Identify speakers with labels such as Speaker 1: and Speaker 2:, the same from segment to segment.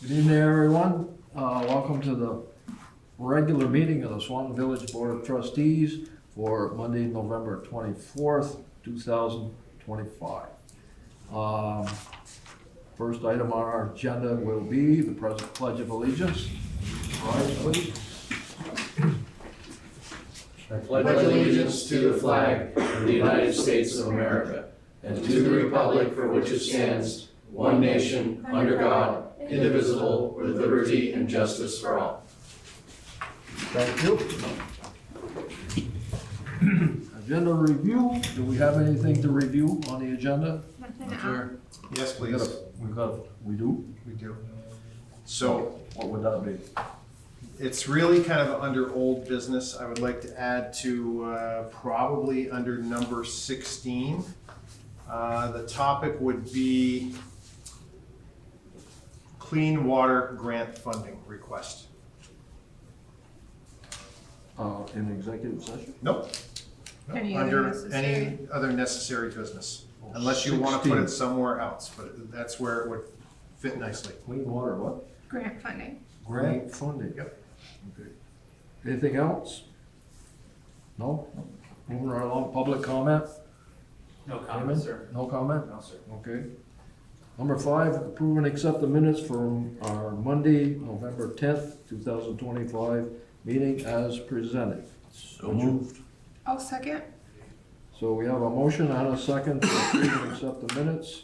Speaker 1: Good evening, everyone. Welcome to the regular meeting of the Swanton Village Board of Trustees for Monday, November 24th, 2025. First item on our agenda will be the Pledge of Allegiance. Rise, please.
Speaker 2: I pledge allegiance to the flag of the United States of America and to the republic for which it stands, one nation, under God, indivisible, with liberty and justice for all.
Speaker 1: Thank you. Agenda review. Do we have anything to review on the agenda?
Speaker 3: Sure.
Speaker 4: Yes, please.
Speaker 1: We do?
Speaker 4: We do. So
Speaker 1: What would that be?
Speaker 4: it's really kind of under old business. I would like to add to probably under number 16. The topic would be clean water grant funding request.
Speaker 1: In executive session?
Speaker 4: Nope.
Speaker 3: Any other
Speaker 4: Under
Speaker 3: necessary?
Speaker 4: any other necessary business, unless you want to put
Speaker 1: 16.
Speaker 4: it somewhere else, but that's where it would fit nicely.
Speaker 1: Clean water, what?
Speaker 3: Grant funding.
Speaker 1: Grant funding.
Speaker 4: Yep.
Speaker 1: Okay. Anything else? No? Moving right along, public comment?
Speaker 2: No
Speaker 1: Damon?
Speaker 2: sir.
Speaker 1: No comment?
Speaker 2: No, sir.
Speaker 1: Okay. Number 5, approve and accept the minutes from our Monday, November 10th, 2025 meeting as presented.
Speaker 2: So moved.
Speaker 3: I'll second.
Speaker 1: So we have a motion and a second to approve and accept the minutes.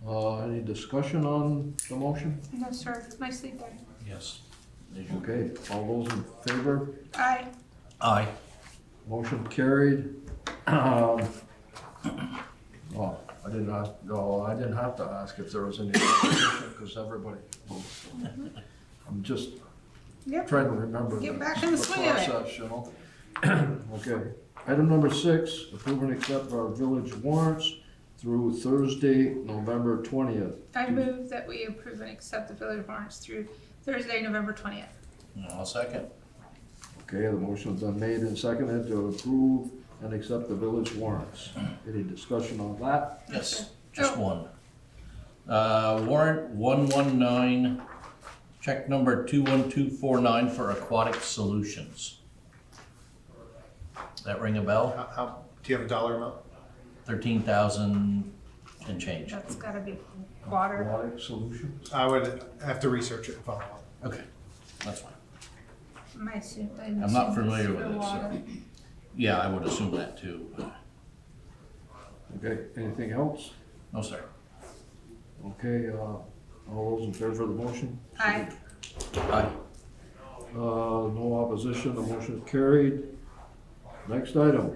Speaker 1: Any discussion on the motion?
Speaker 3: No, sir. Nicely done.
Speaker 2: Yes.
Speaker 1: Okay, all those in favor?
Speaker 3: Aye.
Speaker 2: Aye.
Speaker 1: Motion carried. Well, I didn't have to ask if there was any opposition because everybody moved. I'm just
Speaker 3: Yep.
Speaker 1: trying to remember
Speaker 3: Get
Speaker 1: the
Speaker 3: back in the swing of it.
Speaker 1: process, you know? Okay. Item number 6, approve and accept our village warrants through Thursday, November 20th.
Speaker 3: I move that we approve and accept the village warrants through Thursday, November 20th.
Speaker 2: I'll second.
Speaker 1: Okay, the motion's been made and seconded to approve and accept the village warrants. Any discussion on that?
Speaker 2: Yes, just
Speaker 3: Oh.
Speaker 2: one. Warrant 119, check number 21249 for Aquatic Solutions. That ring a bell?
Speaker 4: Do you have a dollar amount?
Speaker 2: 13,000 and change.
Speaker 3: That's gotta be water.
Speaker 1: Aquatic Solutions?
Speaker 4: I would have to research it and follow up.
Speaker 2: Okay, that's fine.
Speaker 3: I'm
Speaker 2: not familiar with it, so. Yeah, I would assume that too.
Speaker 1: Okay, anything else?
Speaker 2: No, sir.
Speaker 1: Okay, all those in favor of the motion?
Speaker 3: Aye.
Speaker 2: Aye.
Speaker 1: No opposition, the motion is carried. Next item,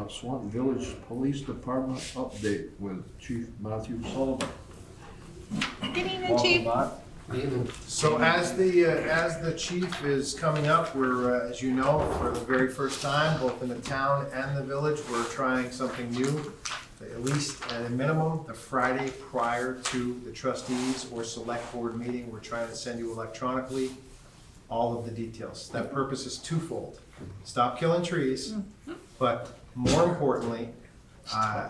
Speaker 1: Swanton Village Police Department update with Chief Matthew Sullivan.
Speaker 3: Good evening,
Speaker 1: Welcome
Speaker 3: Chief.
Speaker 1: back.
Speaker 4: So as the chief is coming up, we're, as you know, for the very first time, both in the town and the village, we're trying something new. At least at a minimum, the Friday prior to the trustees or select board meeting, we're trying to send you electronically all of the details. That purpose is twofold. Stop killing trees, but more importantly, I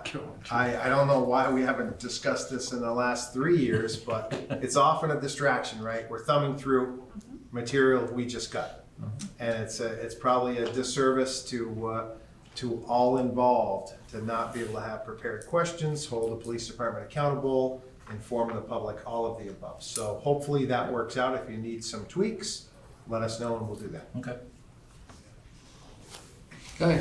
Speaker 4: don't know why we haven't discussed this in the last 3 years, but it's often a distraction, right? We're thumbing through material we just got. And it's probably a disservice to all involved to not be able to have prepared questions, hold the police department accountable, inform the public, all of the above. So hopefully that works out. If you need some tweaks, let us know and we'll do that.
Speaker 2: Okay.
Speaker 5: Okay,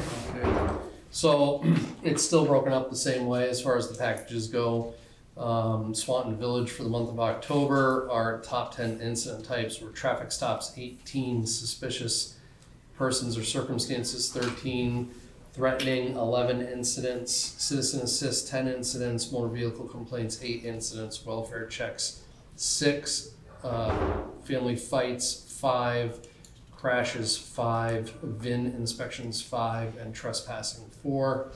Speaker 5: so it's still broken up the same way as far as the packages go. Swanton Village for the month of October, our top 10 incident types were traffic stops 18, suspicious persons or circumstances 13, threatening 11 incidents, citizen assist 10 incidents, motor vehicle complaints 8 incidents, welfare checks 6, family fights 5, crashes 5, VIN inspections 5, and trespassing 4.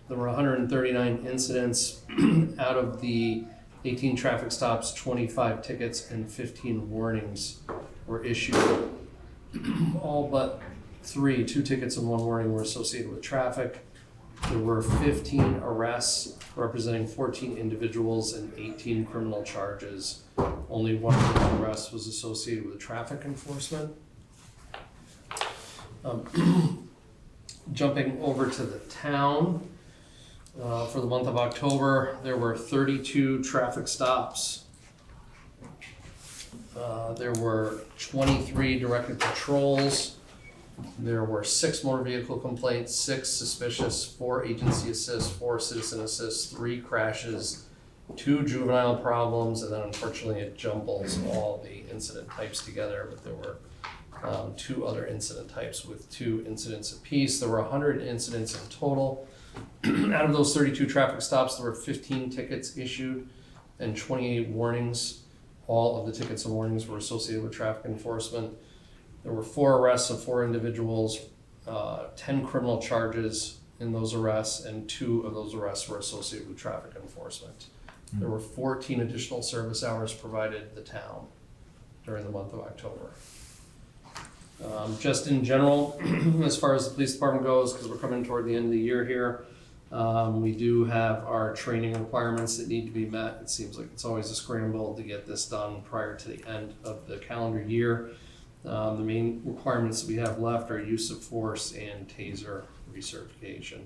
Speaker 5: There were 139 incidents. Out of the 18 traffic stops, 25 tickets and 15 warnings were issued. All but 2 tickets and 1 warning were associated with traffic. There were 15 arrests representing 14 individuals and 18 criminal charges. Only one criminal arrest was associated with traffic enforcement. Jumping over to the town, for the month of October, there were 32 traffic stops. There were 23 directed patrols. There were 6 motor vehicle complaints, 6 suspicious, 4 agency assists, 4 citizen assists, 3 crashes, 2 juvenile problems, and then unfortunately it jumbles all the incident types together, but there were 2 other incident types with 2 incidents apiece. There were 100 incidents in total. Out of those 32 traffic stops, there were 15 tickets issued and 28 warnings. All of the tickets and warnings were associated with traffic enforcement. There were 4 arrests of 4 individuals, 10 criminal charges in those arrests, and 2 of those arrests were associated with traffic enforcement. There were 14 additional service hours provided the town during the month of October. Just in general, as far as the police department goes, because we're coming toward the end of the year here, we do have our training requirements that need to be met. It seems like it's always a scramble to get this done prior to the end of the calendar year. The main requirements that we have left are use of force and taser recertification.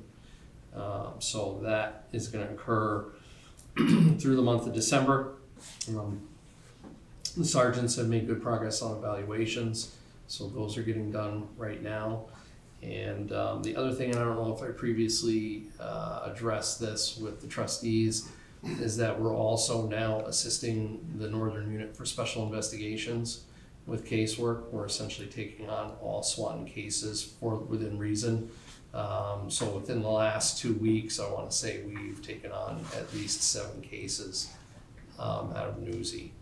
Speaker 5: So that is going to occur through the month of December. The sergeants have made good progress on evaluations, so those are getting done right now. And the other thing, and I don't know if I previously addressed this with the trustees, is that we're also now assisting the Northern Unit for Special Investigations with casework. We're essentially taking on all Swanton cases for within reason. So within the last 2 weeks, I want to say we've taken on at least 7 cases out of Newsy.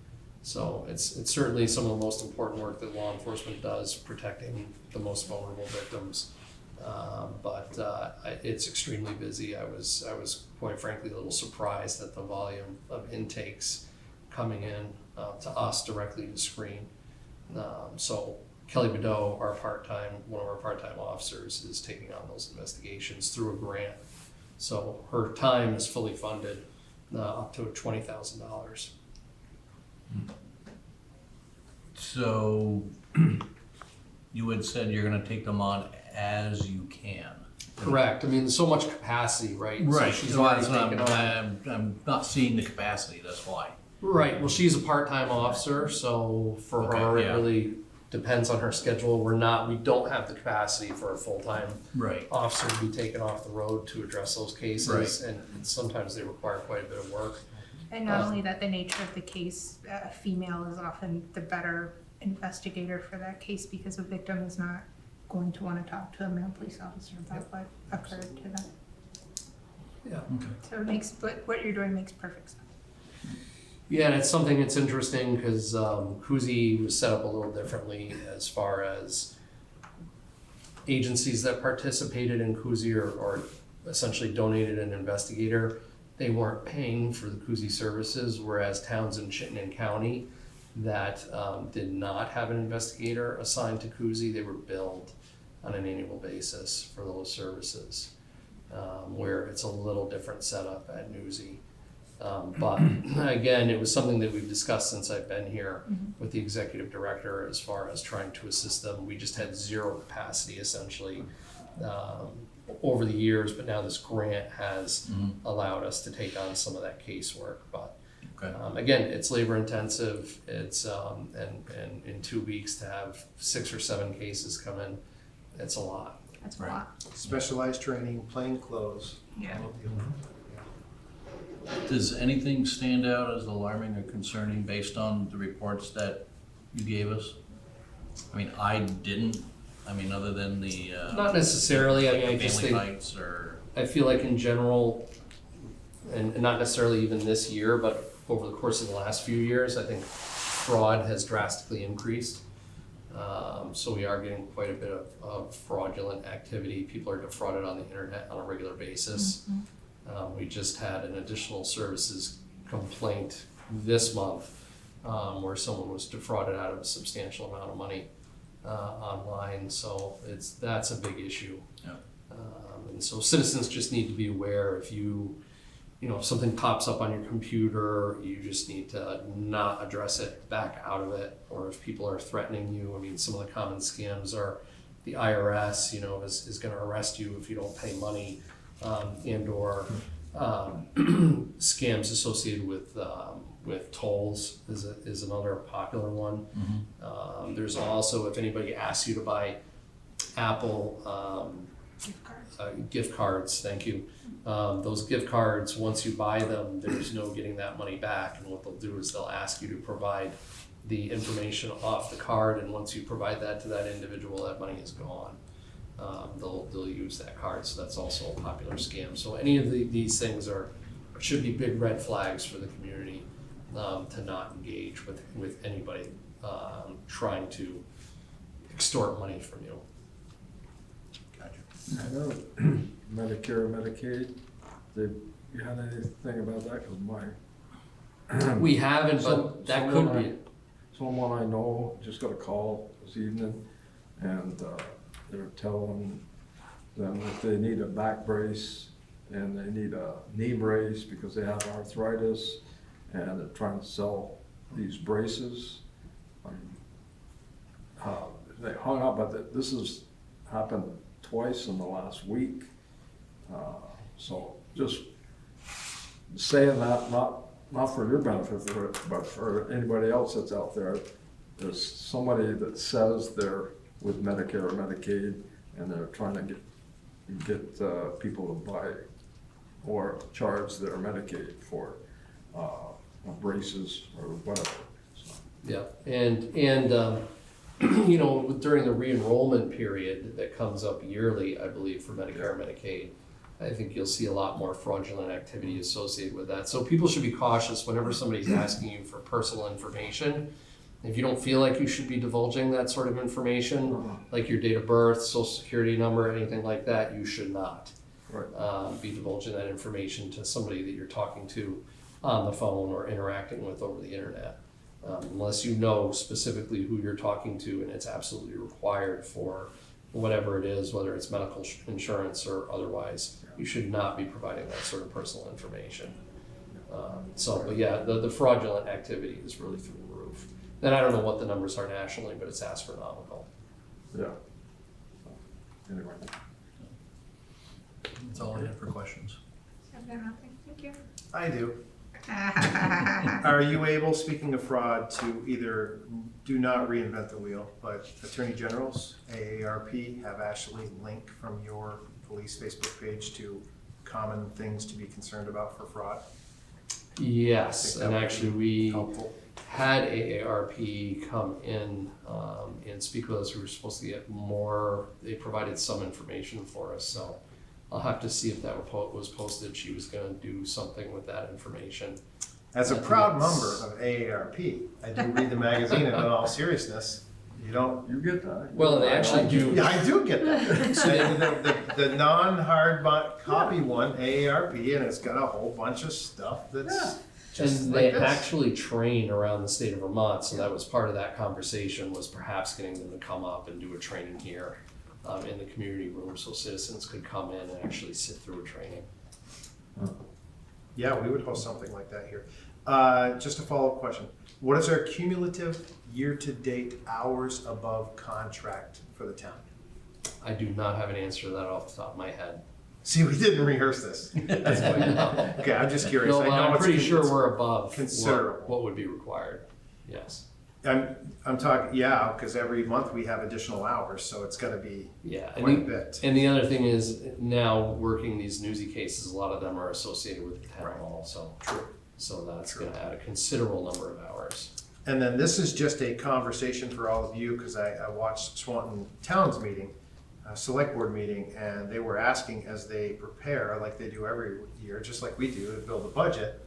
Speaker 5: So it's certainly some of the most important work that law enforcement does, protecting the most vulnerable victims. But it's extremely busy. I was quite frankly a little surprised at the volume of intakes coming in to us directly to screen. So Kelly Bedeau, one of our part-time officers, is taking on those investigations through a grant. So her time is fully funded up to $20,000.
Speaker 2: So you had said you're gonna take them on as you can.
Speaker 5: Correct. I mean, there's so much capacity, right?
Speaker 2: Right,
Speaker 5: So she's
Speaker 2: so
Speaker 5: already
Speaker 2: that's
Speaker 5: taken on.
Speaker 2: I'm not seeing the capacity, that's why.
Speaker 5: Right. Well, she's a part-time officer, so for
Speaker 2: Okay,
Speaker 5: her,
Speaker 2: yeah.
Speaker 5: it really depends on her schedule. We don't have the capacity for a full-time
Speaker 2: Right.
Speaker 5: officer to be taken off the road to address those cases, and sometimes they require quite a bit of work.
Speaker 3: And not only that, the nature of the case, a female is often the better investigator for that case because a victim is not going to want to talk to a male police officer about what occurred to them.
Speaker 5: Yeah.
Speaker 3: So it makes, what you're doing makes perfect sense.
Speaker 5: Yeah, and it's something that's interesting because Cousy was set up a little differently as far as agencies that participated in Cousy or essentially donated an investigator. They weren't paying for the Cousy services, whereas towns in Chittenden County that did not have an investigator assigned to Cousy, they were billed on an annual basis for those services, where it's a little different setup at Newsy. But again, it was something that we've discussed since I've been here with the executive director as far as trying to assist them. We just had zero capacity essentially over the years, but now this grant has allowed us to take on some of that casework. But again, it's labor intensive. It's and in 2 weeks to have 6 or 7 cases come in, it's a lot.
Speaker 3: That's a lot.
Speaker 4: Specialized training, plain clothes.
Speaker 3: Yeah.
Speaker 4: all of the above.
Speaker 2: Does anything stand out as alarming or concerning based on the reports that you gave us? I mean, I didn't. I mean, other than the
Speaker 5: Not necessarily. I mean, I
Speaker 2: family
Speaker 5: just think
Speaker 2: fights or
Speaker 5: I feel like in general, and not necessarily even this year, but over the course of the last few years, I think fraud has drastically increased. So we are getting quite a bit of fraudulent activity. People are defrauded on the internet on a regular basis. We just had an additional services complaint this month where someone was defrauded out of a substantial amount of money online. So that's a big issue.
Speaker 2: Yeah.
Speaker 5: And so citizens just need to be aware if if something pops up on your computer, you just need to not address it, back out of it. Or if people are threatening you, I mean, some of the common scams are the IRS, is going to arrest you if you don't pay money, and/or scams associated with tolls is another popular one. There's also, if anybody asks you to buy Apple gift cards, thank you. Those gift cards, once you buy them, there's no getting that money back. And what they'll do is they'll ask you to provide the information off the card, and once you provide that to that individual, that money is gone. They'll use that card, so that's also a popular scam. So any of these things should be big red flags for the community to not engage with anybody trying to extort money from you.
Speaker 1: I know Medicare, Medicaid, you had anything about that? Cause
Speaker 5: We haven't, but that could be.
Speaker 1: Someone I know just got a call this evening, and they were telling them that they need a back brace and they need a knee brace because they have arthritis, and they're trying to sell these braces. They hung up, but this has happened twice in the last week. So just saying that, not for your benefit, but for anybody else that's out there. There's somebody that says they're with Medicare or Medicaid, and they're trying to get people to buy or charge their Medicaid for braces or whatever. So.
Speaker 5: Yeah, and during the re-enrollment period that comes up yearly, I believe, for Medicare and Medicaid, I think you'll see a lot more fraudulent activity associated with that. So people should be cautious whenever somebody's asking you for personal information. If you don't feel like you should be divulging that sort of information, like your date of birth, social security number, anything like that, you should not be divulging that information to somebody that you're talking to on the phone or interacting with over the internet. Unless you know specifically who you're talking to and it's absolutely required for whatever it is, whether it's medical insurance or otherwise, you should not be providing that sort of personal information. But yeah, the fraudulent activity is really through the roof. And I don't know what the numbers are nationally, but it's astronomical.
Speaker 1: Yeah. Anyway.
Speaker 2: That's all I have for questions.
Speaker 3: I've got nothing. Thank you.
Speaker 4: I do. Are you able, speaking of fraud, to either do not reinvent the wheel, but Attorney General's AARP have Ashley link from your police Facebook page to common things to be concerned about for fraud?
Speaker 5: Yes, and actually we
Speaker 4: Helpful.
Speaker 5: had AARP come in and speak with us. We were supposed to get more. They provided some information for us, so I'll have to see if that was posted. She was going to do something with that information.
Speaker 4: As a proud member of AARP, I do read the magazine, and in all seriousness, you don't.
Speaker 1: You get that?
Speaker 5: Well, they actually do.
Speaker 4: Yeah, I do get that. And the non-hard copy one, AARP, and it's got a whole bunch of stuff that's just
Speaker 5: And
Speaker 4: like
Speaker 5: they
Speaker 4: this.
Speaker 5: actually train around the state of Vermont, so that was part of that conversation, was perhaps getting them to come up and do a training here in the community room so citizens could come in and actually sit through a training.
Speaker 4: Yeah, we would host something like that here. Just a follow-up question. What is our cumulative year-to-date hours above contract for the town?
Speaker 5: I do not have an answer to that off the top of my head.
Speaker 4: See, we didn't rehearse this. That's why. Okay, I'm just curious.
Speaker 5: No,
Speaker 4: I
Speaker 5: but
Speaker 4: know
Speaker 5: I'm
Speaker 4: it's
Speaker 5: pretty sure we're above
Speaker 4: considerable.
Speaker 5: what would be required. Yes.
Speaker 4: I'm talking, yeah, because every month we have additional hours, so it's got to be
Speaker 5: Yeah.
Speaker 4: quite a bit.
Speaker 5: And the other thing is now working these newsy cases, a lot of them are associated with the town also.
Speaker 4: True.
Speaker 5: So that's going to add a considerable number of hours.
Speaker 4: And then this is just a conversation for all of you, because I watched Swanton Town's meeting, select board meeting, and they were asking as they prepare, like they do every year, just like we do, to build a budget.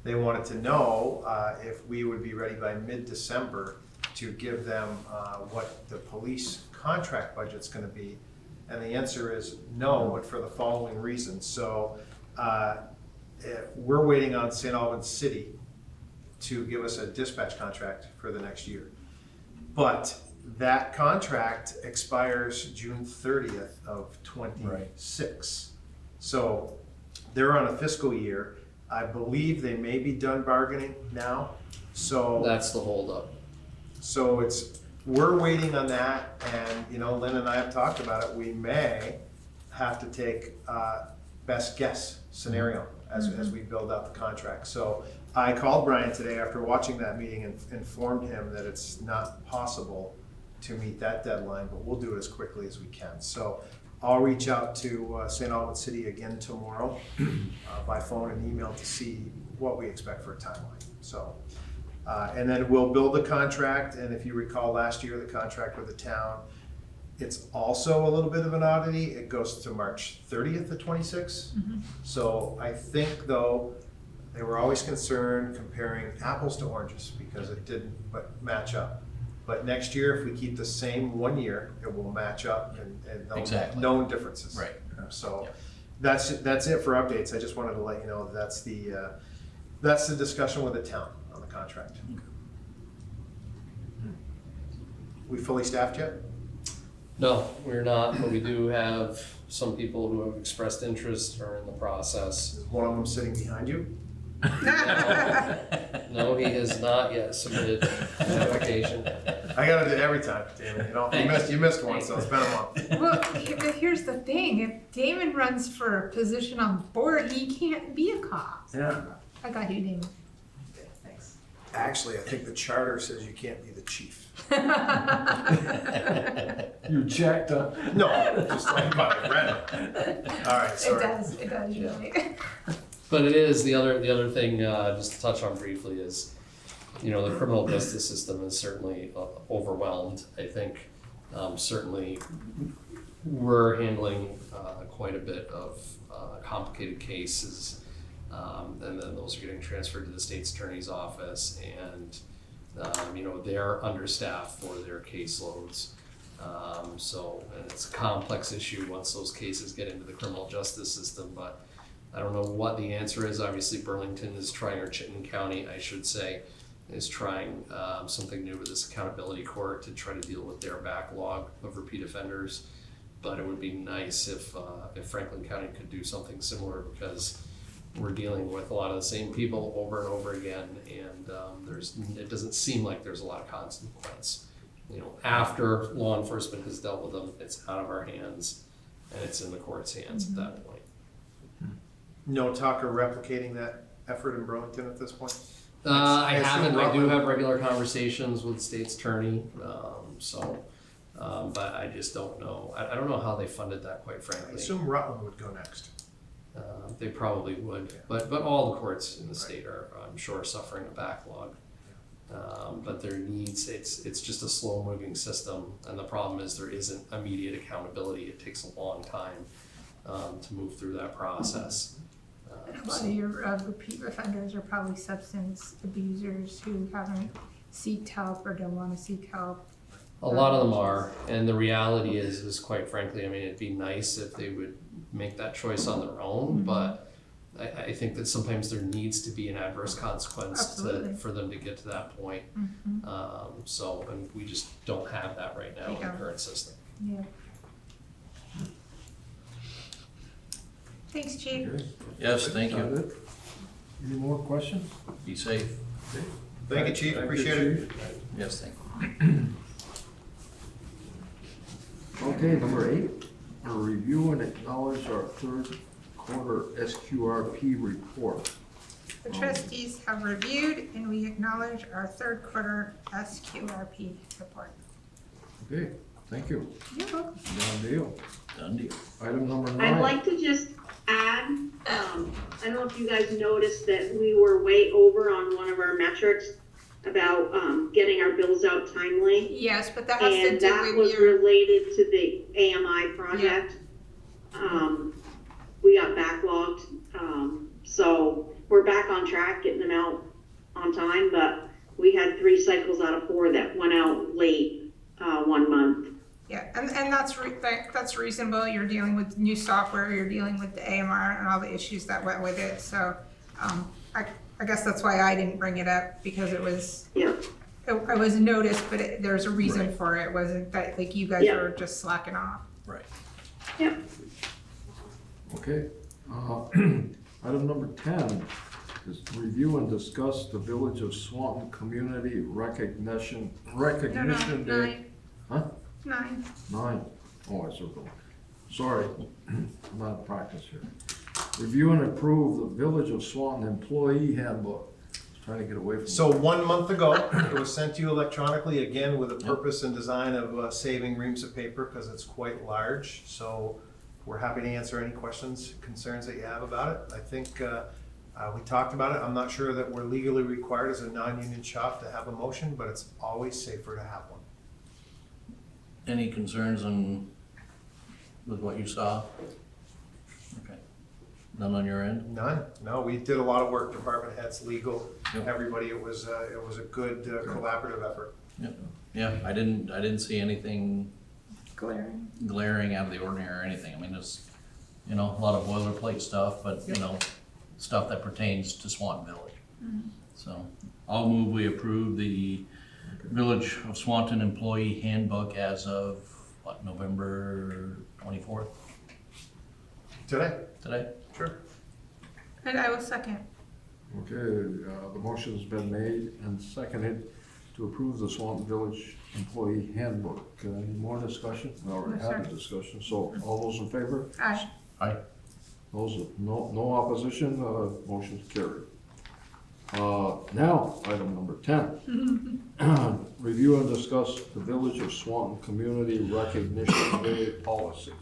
Speaker 4: They wanted to know if we would be ready by mid-December to give them what the police contract budget's gonna be. And the answer is no, but for the following reasons. So we're waiting on St. Albans City to give us a dispatch contract for the next year. But that contract expires June 30th of 26. So they're on a fiscal year. I believe they may be done bargaining now. So
Speaker 5: That's the holdup.
Speaker 4: So we're waiting on that, and, Lynn and I have talked about it, we may have to take best guess scenario as we build out the contract. So I called Brian today after watching that meeting and informed him that it's not possible to meet that deadline, but we'll do it as quickly as we can. So I'll reach out to St. Albans City again tomorrow by phone and email to see what we expect for a timeline. So. And then we'll build the contract, and if you recall last year, the contract with the town, it's also a little bit of an oddity. It goes to March 30th of 26. So I think, though, they were always concerned comparing apples to oranges because it didn't match up. But next year, if we keep the same 1 year, it will match up and
Speaker 2: Exactly.
Speaker 4: known differences.
Speaker 2: Right.
Speaker 4: So
Speaker 2: Yep.
Speaker 4: that's it for updates. I just wanted to let you know that's the discussion with the town on the contract. We fully staffed yet?
Speaker 5: No, we're not, but we do have some people who have expressed interest or in the process.
Speaker 4: Is one of them sitting behind you?
Speaker 5: No, he has not yet submitted an application.
Speaker 4: I gotta do it every time, Damon. You missed one, so it's been a month.
Speaker 3: Well, but here's the thing, if Damon runs for a position on the board, he can't be a cop.
Speaker 1: Yeah.
Speaker 3: I got you, Damon.
Speaker 4: Actually, I think the charter says you can't be the chief.
Speaker 1: You checked,
Speaker 4: No, just like I read it. All right, sorry.
Speaker 3: It does, you're right.
Speaker 5: But it is, the other thing, just to touch on briefly is, the criminal justice system is certainly overwhelmed. I think certainly we're handling quite a bit of complicated cases, and then those are getting transferred to the state's attorney's office, and they're understaffed for their caseloads. And it's a complex issue once those cases get into the criminal justice system, but I don't know what the answer is. Obviously, Burlington is trying, or Chittenden County, I should say, is trying something new with this accountability court to try to deal with their backlog of repeat offenders. But it would be nice if Franklin County could do something similar, because we're dealing with a lot of the same people over and over again, and it doesn't seem like there's a lot of consequence. After law enforcement has dealt with them, it's out of our hands, and it's in the court's hands at that point.
Speaker 4: No talk of replicating that effort in Burlington at this point?
Speaker 5: I haven't. I do
Speaker 4: Rutland-
Speaker 5: have regular conversations with the state's attorney, but I just don't know. I don't know how they funded that, quite
Speaker 4: I
Speaker 5: frankly.
Speaker 4: assume Rutland would go next.
Speaker 5: They probably would, but all the courts in the state are, I'm sure, suffering a backlog. But their needs, it's just a slow moving system, and the problem is there isn't immediate accountability. It takes a long time to move through that process.
Speaker 3: A lot of your repeat offenders are probably substance abusers who haven't seeked help or don't want to seek help.
Speaker 5: A lot of them are, and the reality is quite frankly, it'd be nice if they would make that choice on their own, but I think that sometimes there needs to be an adverse consequence for them to get to that point. And we just don't have that right now in the current system.
Speaker 3: Yeah. Thanks, Chief.
Speaker 2: Yes, thank you.
Speaker 1: Got it? Any more questions?
Speaker 2: Be safe.
Speaker 4: Thank you, Chief.
Speaker 1: Thank you,
Speaker 4: Appreciate it.
Speaker 1: Chief.
Speaker 2: Yes, thank you.
Speaker 1: Okay, number 8, we'll review and acknowledge our third quarter SQRP report.
Speaker 3: The trustees have reviewed and we acknowledge our third quarter SQRP report.
Speaker 1: Okay, thank you.
Speaker 3: You're welcome.
Speaker 1: Done deal.
Speaker 2: Done deal.
Speaker 1: Item number 9.
Speaker 6: I'd like to just add, I don't know if you guys noticed that we were way over on one of our metrics about getting our bills out timely.
Speaker 3: Yes, but that has to
Speaker 6: And
Speaker 3: do
Speaker 6: that
Speaker 3: with
Speaker 6: was
Speaker 3: your,
Speaker 6: related to the AMI project. We got backlogged, so we're back on track, getting them out on time, but we had 3 cycles out of 4 that went out late 1 month.
Speaker 3: yeah, and that's reasonable. You're dealing with new software, you're dealing with the AMR and all the issues that went with it. So I guess that's why I didn't bring it up, because it was,
Speaker 6: Yeah.
Speaker 3: I was noticed, but there's a reason
Speaker 2: Right.
Speaker 3: for it. It wasn't that, like, you guys
Speaker 6: Yeah.
Speaker 3: were just slacking off.
Speaker 2: Right.
Speaker 6: Yep.
Speaker 1: Okay. Item number 10 is review and discuss the Village of Swanton Community Recognition Day.
Speaker 3: 9.
Speaker 1: Huh?
Speaker 3: 9.
Speaker 1: 9. Oh, I circled. Sorry, I'm out of practice here. Review and approve the Village of Swanton Employee Handbook. Trying to get away from.
Speaker 4: So 1 month ago, it was sent to you electronically, again, with a purpose and design of saving reams of paper, because it's quite large. So we're happy to answer any questions, concerns that you have about it. I think we talked about it. I'm not sure that we're legally required as a non-union shop to have a motion, but it's always safer to have one.
Speaker 2: Any concerns with what you saw? Okay. None on your end?
Speaker 4: None? No, we did a lot of work, department heads, legal,
Speaker 2: Yep.
Speaker 4: everybody. It was a good collaborative effort.
Speaker 2: Yeah, I didn't see anything
Speaker 3: Glaring.
Speaker 2: glaring out of the ordinary or anything. I mean, there's, a lot of boilerplate stuff, but, stuff that pertains to Swanton Village. So I'll move we approve the Village of Swanton Employee Handbook as of, November 24th,
Speaker 4: Today?
Speaker 2: today?
Speaker 4: Sure.
Speaker 3: And I will second.
Speaker 1: Okay, the motion's been made and seconded to approve the Swanton Village Employee Handbook. Any more discussion? We already
Speaker 3: No,
Speaker 1: had
Speaker 3: sir.
Speaker 1: the discussion, so all those in favor?
Speaker 3: Aye.
Speaker 2: Aye.
Speaker 1: Those, no opposition, motion's carried. Now, item number 10. Review and discuss the Village of Swanton Community Recognition Day policy.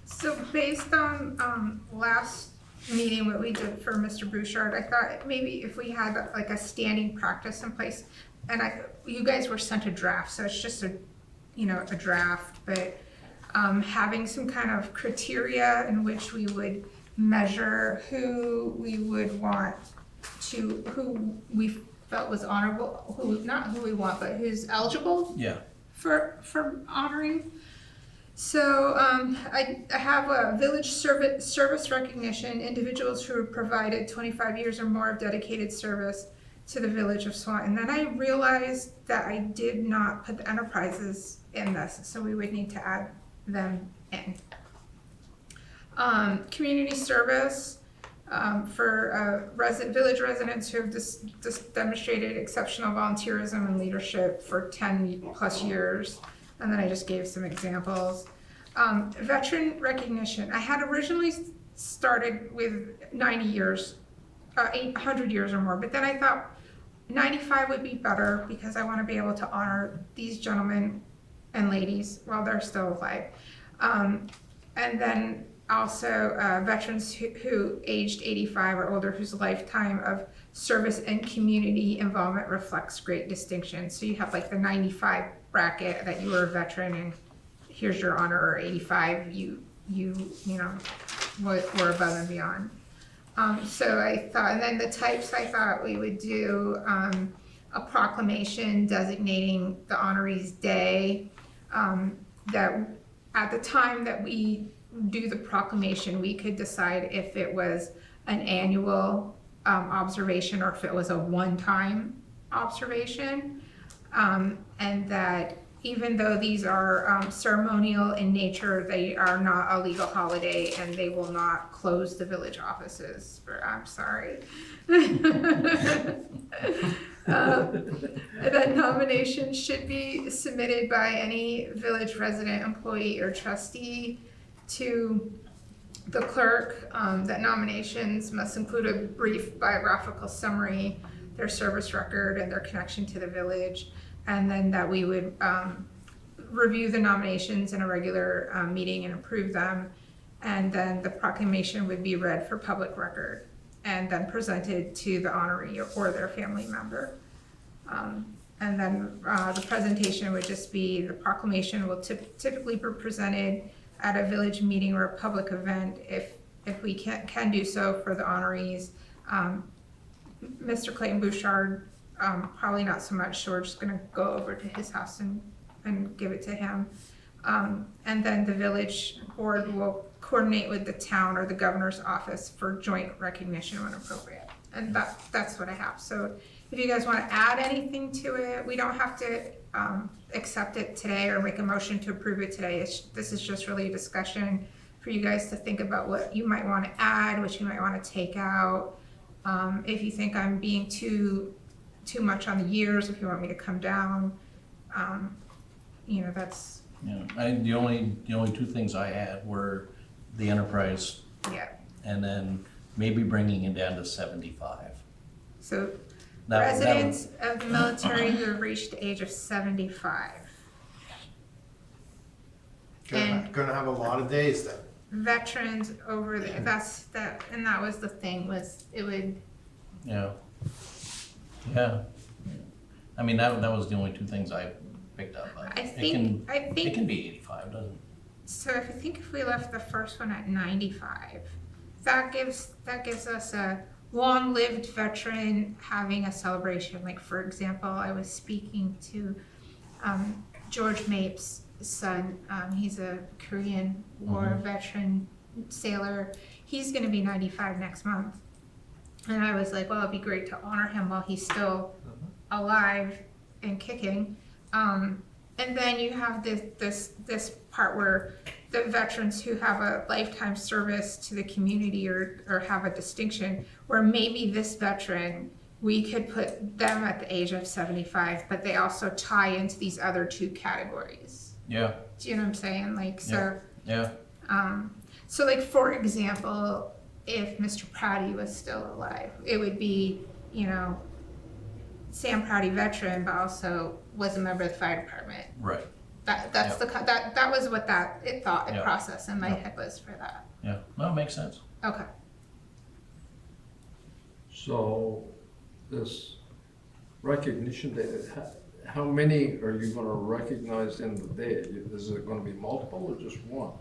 Speaker 3: So based on last meeting, what we did for Mr. Bouchard, I thought maybe if we had like a standing practice in place, and you guys were sent a draft, so it's just a draft, but having some kind of criteria in which we would measure who we would want to, who we felt was honorable, not who we want, but who's eligible
Speaker 2: Yeah.
Speaker 3: for honoring. So I have a village service recognition, individuals who have provided 25 years or more of dedicated service to the Village of Swanton. And then I realized that I did not put the enterprises in this, so we would need to add them in. Community service for village residents who have demonstrated exceptional volunteerism and leadership for 10 plus years. And then I just gave some examples. Veteran recognition. I had originally started with 90 years, 800 years or more, but then I thought 95 would be better because I want to be able to honor these gentlemen and ladies while they're still alive. And then also veterans who aged 85 or older whose lifetime of service and community involvement reflects great distinction. So you have like the 95 bracket that you were a veteran and here's your honor, or 85 you were above and beyond. So I thought, and then the types I thought we would do a proclamation designating the honoree's day, that at the time that we do the proclamation, we could decide if it was an annual observation or if it was a one-time observation, and that even though these are ceremonial in nature, they are not a legal holiday and they will not close the village offices. I'm sorry. That nominations should be submitted by any village resident, employee, or trustee to the clerk. That nominations must include a brief biographical summary, their service record, and their connection to the village. And then that we would review the nominations in a regular meeting and approve them. And then the proclamation would be read for public record and then presented to the honoree or their family member. And then the presentation would just be, the proclamation will typically be presented at a village meeting or a public event if we can do so for the honorees. Mr. Clayton Bouchard, probably not so much, so we're just gonna go over to his house and give it to him. And then the village board will coordinate with the town or the governor's office for joint recognition when appropriate. And that's what I have. So if you guys wanna add anything to it, we don't have to, accept it today or make a motion to approve it today. This is just really a discussion for you guys to think about what you might wanna add, what you might wanna take out. If you think I'm being too much on the years, if you want me to come down, that's,
Speaker 2: Yeah, the only two things I had were the enterprise
Speaker 3: yeah.
Speaker 2: and then maybe bringing it down to 75.
Speaker 3: So
Speaker 2: That- that-
Speaker 3: residents of the military who have reached the age of 75.
Speaker 4: Gonna have a lot of days then.
Speaker 3: Veterans over there, and that was the thing, was it would,
Speaker 2: Yeah. Yeah. I mean, that was the only two things I picked up.
Speaker 3: I
Speaker 2: It
Speaker 3: think,
Speaker 2: can be 85, doesn't it?
Speaker 3: so if we left the first one at 95, that gives us a long-lived veteran having a celebration. Like, for example, I was speaking to George Mapes' son. He's a Korean War veteran sailor. He's gonna be 95 next month. And I was like, well, it'd be great to honor him while he's still alive and kicking. And then you have this part where the veterans who have a lifetime service to the community or have a distinction, where maybe this veteran, we could put them at the age of 75, but they also tie into these other two categories.
Speaker 2: Yeah.
Speaker 3: Do you know what I'm saying? Like, so,
Speaker 2: Yeah.
Speaker 3: so like, for example, if Mr. Prouty was still alive, it would be, Sam Prouty veteran, but also was a member of the fire department.
Speaker 2: Right.
Speaker 3: That's that was what
Speaker 2: Yeah.
Speaker 3: process in my
Speaker 2: Yeah.
Speaker 3: head was for that.
Speaker 2: Yeah. No, it makes sense.
Speaker 3: Okay.
Speaker 1: So this recognition day, how many are you gonna recognize in the day? Is it gonna be multiple or just one?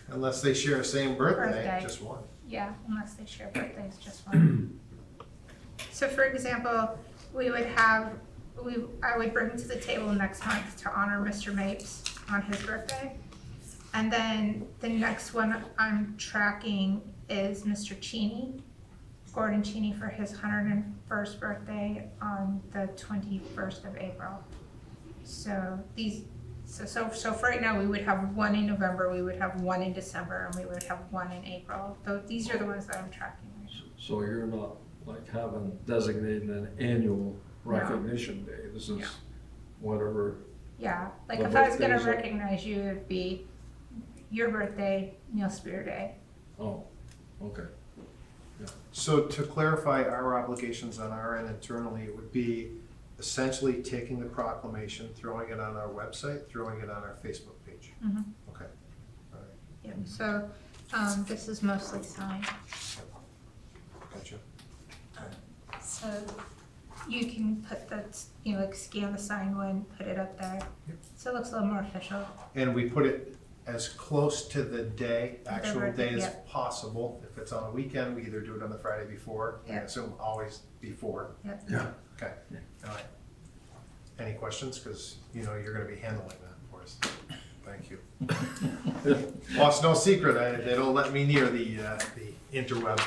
Speaker 4: Unless they share the same birthday,
Speaker 3: Birthday.
Speaker 4: just one.
Speaker 3: Yeah, unless they share birthdays, just one. So for example, I would bring to the table next month to honor Mr. Mapes on his birthday. And then the next one I'm tracking is Mr. Cheney, Gordon Cheney, for his 101st birthday on the 21st of April. So so for right now, we would have one in November, we would have one in December, and we would have one in April. These are the ones that I'm tracking right now.
Speaker 1: So you're not like having designated an annual recognition day? This is
Speaker 3: No.
Speaker 1: whatever.
Speaker 3: Yeah, like
Speaker 1: What
Speaker 3: if I was gonna
Speaker 1: birthdays are-
Speaker 3: recognize you, it'd be your birthday, Neil Spear Day.
Speaker 1: Oh, okay.
Speaker 4: So to clarify our obligations on our end internally, it would be essentially taking the proclamation, throwing it on our website, throwing it on our Facebook page.
Speaker 3: Mhm.
Speaker 4: Okay, all right,
Speaker 3: Yeah, so, this is mostly signed,
Speaker 4: gotcha.
Speaker 3: so you can put like scan the sign one, put it up there.
Speaker 4: Yep.
Speaker 3: So it looks a little more official.
Speaker 4: And we put it as close to the day, actual
Speaker 3: birthday,
Speaker 4: day as
Speaker 3: yep.
Speaker 4: possible. If it's on a weekend, we either do it on the Friday before, I
Speaker 3: Yep.
Speaker 4: assume always before.
Speaker 3: Yep.
Speaker 1: Yeah.
Speaker 4: Okay, all right. Any questions? Because, you're gonna be handling that for us. Thank you. Well, it's no secret, they don't let me near the interweb.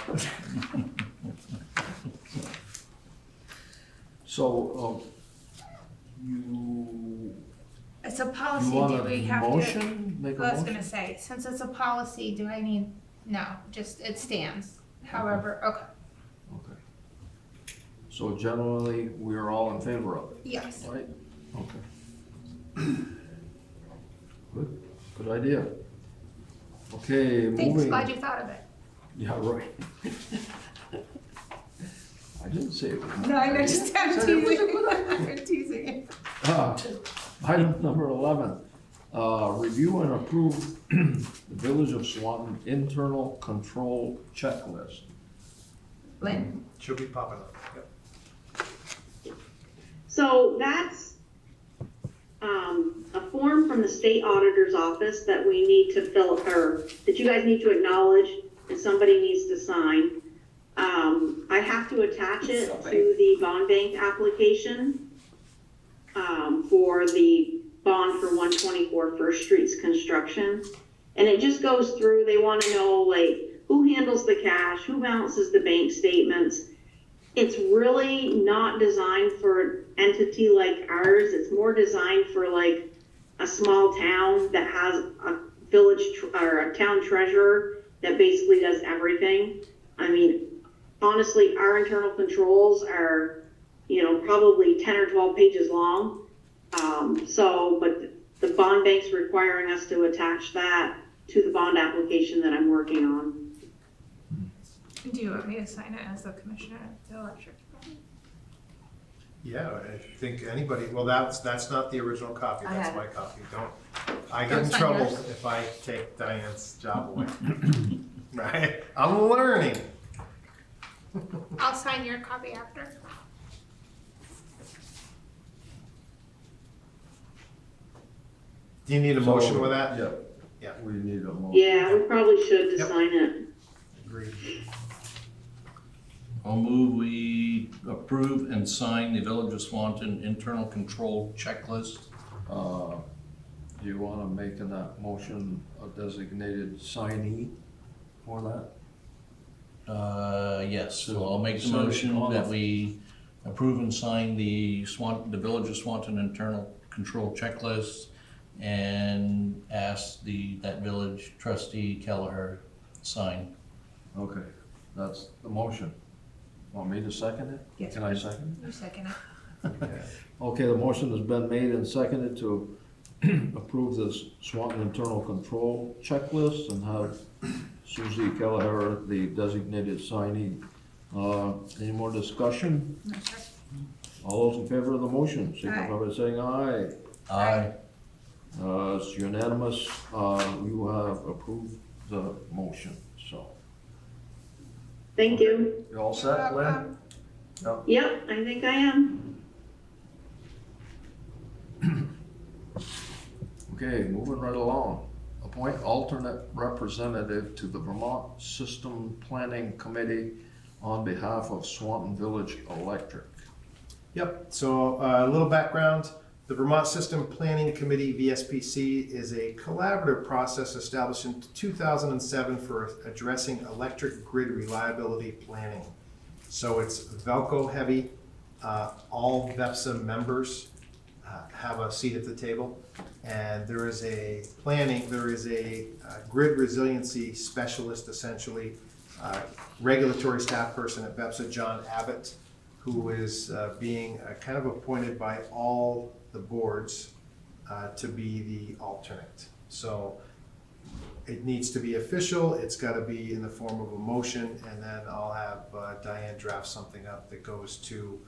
Speaker 1: So, you
Speaker 3: It's a policy,
Speaker 1: want
Speaker 3: do
Speaker 1: a
Speaker 3: we have to?
Speaker 1: motion? Make a
Speaker 3: I was
Speaker 1: motion?
Speaker 3: gonna say, since it's a policy, do I need, no, just, it stands. However, okay,
Speaker 1: Okay. So generally, we are all in favor of it,
Speaker 3: yes.
Speaker 1: right? Okay. Good idea. Okay,
Speaker 3: Thanks,
Speaker 1: moving.
Speaker 3: glad you thought of it.
Speaker 1: Yeah, right. I didn't say it was.
Speaker 3: No, I know, just I'm
Speaker 1: Said it was a
Speaker 3: teasing.
Speaker 1: good idea.
Speaker 3: I'm teasing.
Speaker 1: Item number 11, review and approve the Village of Swanton internal control checklist.
Speaker 3: Lynn?
Speaker 4: She'll be popping up. Yep.
Speaker 6: So that's a form from the state auditor's office that we need to fill, or that you guys need to acknowledge and somebody needs to sign. I have to attach it to the bond bank application for the bond for 124 First Street's construction. And it just goes through, they want to know like who handles the cash, who balances the bank statements, it's really not designed for an entity like ours. It's more designed for like a small town that has a or a town treasurer that basically does everything. I mean, honestly, our internal controls are, probably 10 or 12 pages long. But the bond bank's requiring us to attach that to the bond application that I'm working on.
Speaker 3: Do you want me to sign it as the commissioner of the electric department?
Speaker 4: Yeah, I think anybody, well, that's not the original copy,
Speaker 7: I
Speaker 4: that's
Speaker 7: have
Speaker 4: my
Speaker 7: it.
Speaker 4: copy. I get
Speaker 3: Don't
Speaker 4: in
Speaker 3: sign
Speaker 4: trouble
Speaker 3: yours.
Speaker 4: if I take Diane's job away. Right? I'm learning.
Speaker 3: I'll sign your copy after.
Speaker 4: Do you need a motion with that?
Speaker 1: Yeah.
Speaker 4: Yeah.
Speaker 1: We need a motion.
Speaker 6: Yeah, we probably should to
Speaker 4: Yep.
Speaker 6: sign it.
Speaker 4: Agreed.
Speaker 2: I'll move we approve and sign the Village of Swanton internal control checklist.
Speaker 1: Do you wanna make in that motion a designated signee for that?
Speaker 2: Yes, so I'll make the
Speaker 1: Send it
Speaker 2: motion
Speaker 1: on.
Speaker 2: that we approve and sign the the Village of Swanton internal control checklist and ask that village trustee Kelleher sign.
Speaker 1: Okay, that's the motion. Want me to second it?
Speaker 3: Yes,
Speaker 1: Can I
Speaker 3: please.
Speaker 1: second
Speaker 3: You second it.
Speaker 1: it? Okay, the motion has been made and seconded to approve this Swanton internal control checklist and have Suzie Kelleher, the designated signee. Any more discussion?
Speaker 3: No, sir.
Speaker 1: All those in favor of the motion, signify by saying aye.
Speaker 2: Aye.
Speaker 1: It's unanimous, you have approved the motion, so.
Speaker 6: Thank you.
Speaker 1: You all set, Lynn?
Speaker 3: Welcome.
Speaker 1: Yep.
Speaker 6: Yep, I think I am.
Speaker 1: Okay, moving right along. Appoint alternate representative to the Vermont System Planning Committee on behalf of Swanton Village Electric.
Speaker 4: Yep, so a little background. The Vermont System Planning Committee, VSPC, is a collaborative process established in 2007 for addressing electric grid reliability planning. So it's Velco heavy. All VEPSA members have a seat at the table. And there is a grid resiliency specialist, essentially, regulatory staff person at VEPSA, John Abbott, who is being kind of appointed by all the boards to be the alternate. So it needs to be official, it's gotta be in the form of a motion, and then I'll have Diane draft something up that goes to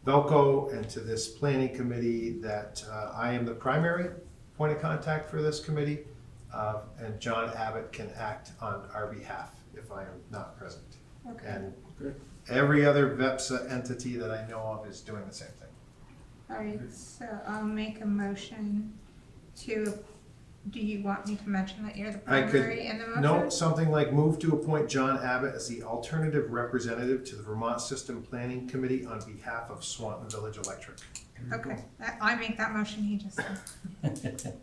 Speaker 4: Velco and to this planning committee that I am the primary point of contact for this committee, and John Abbott can act on our behalf if I am not present.
Speaker 3: Okay.
Speaker 4: And
Speaker 1: Okay.
Speaker 4: every other VEPSA entity that I know of is doing the same thing.
Speaker 3: All right, so I'll make a motion to, do you want me to mention that you're the
Speaker 4: I could-
Speaker 3: primary in the motion?
Speaker 4: No, something like move to appoint John Abbott as the alternative representative to the Vermont System Planning Committee on behalf of Swanton Village Electric.
Speaker 3: Okay, I make that motion, he just said.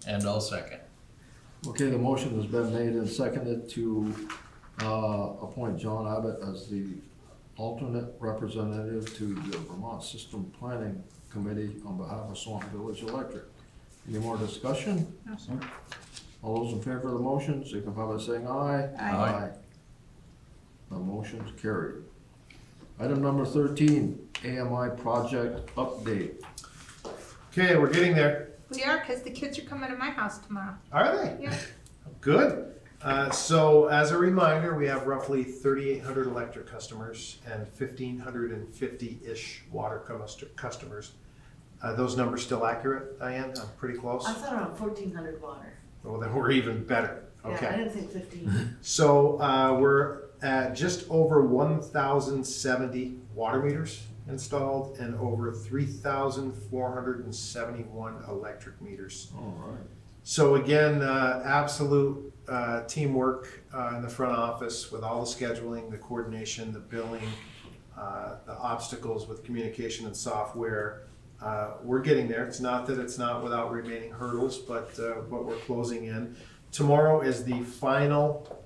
Speaker 2: And I'll second.
Speaker 1: Okay, the motion has been made and seconded to appoint John Abbott as the alternate representative to the Vermont System Planning Committee on behalf of Swanton Village Electric. Any more discussion?
Speaker 3: No, sir.
Speaker 1: All those in favor of the motion, signify by saying aye.
Speaker 3: Aye.
Speaker 1: The motion's carried. Item number 13, AMI project update.
Speaker 4: Okay, we're getting there.
Speaker 3: We are, because the kids are coming to my house tomorrow.
Speaker 4: Are they?
Speaker 3: Yeah.
Speaker 4: Good. So as a reminder, we have roughly 3,800 electric customers and 1,550-ish water customers. Those numbers still accurate, Diane? I'm pretty close.
Speaker 7: I thought around 1,400 water.
Speaker 4: Well, then we're even better.
Speaker 7: Yeah, I
Speaker 4: Okay.
Speaker 7: didn't think 15.
Speaker 4: So we're at just over 1,070 water meters installed and over 3,471 electric meters.
Speaker 1: All right.
Speaker 4: So again, absolute teamwork in the front office with all the scheduling, the coordination, the billing, the obstacles with communication and software. We're getting there. It's not that it's not without remaining hurdles, but we're closing in. Tomorrow is the final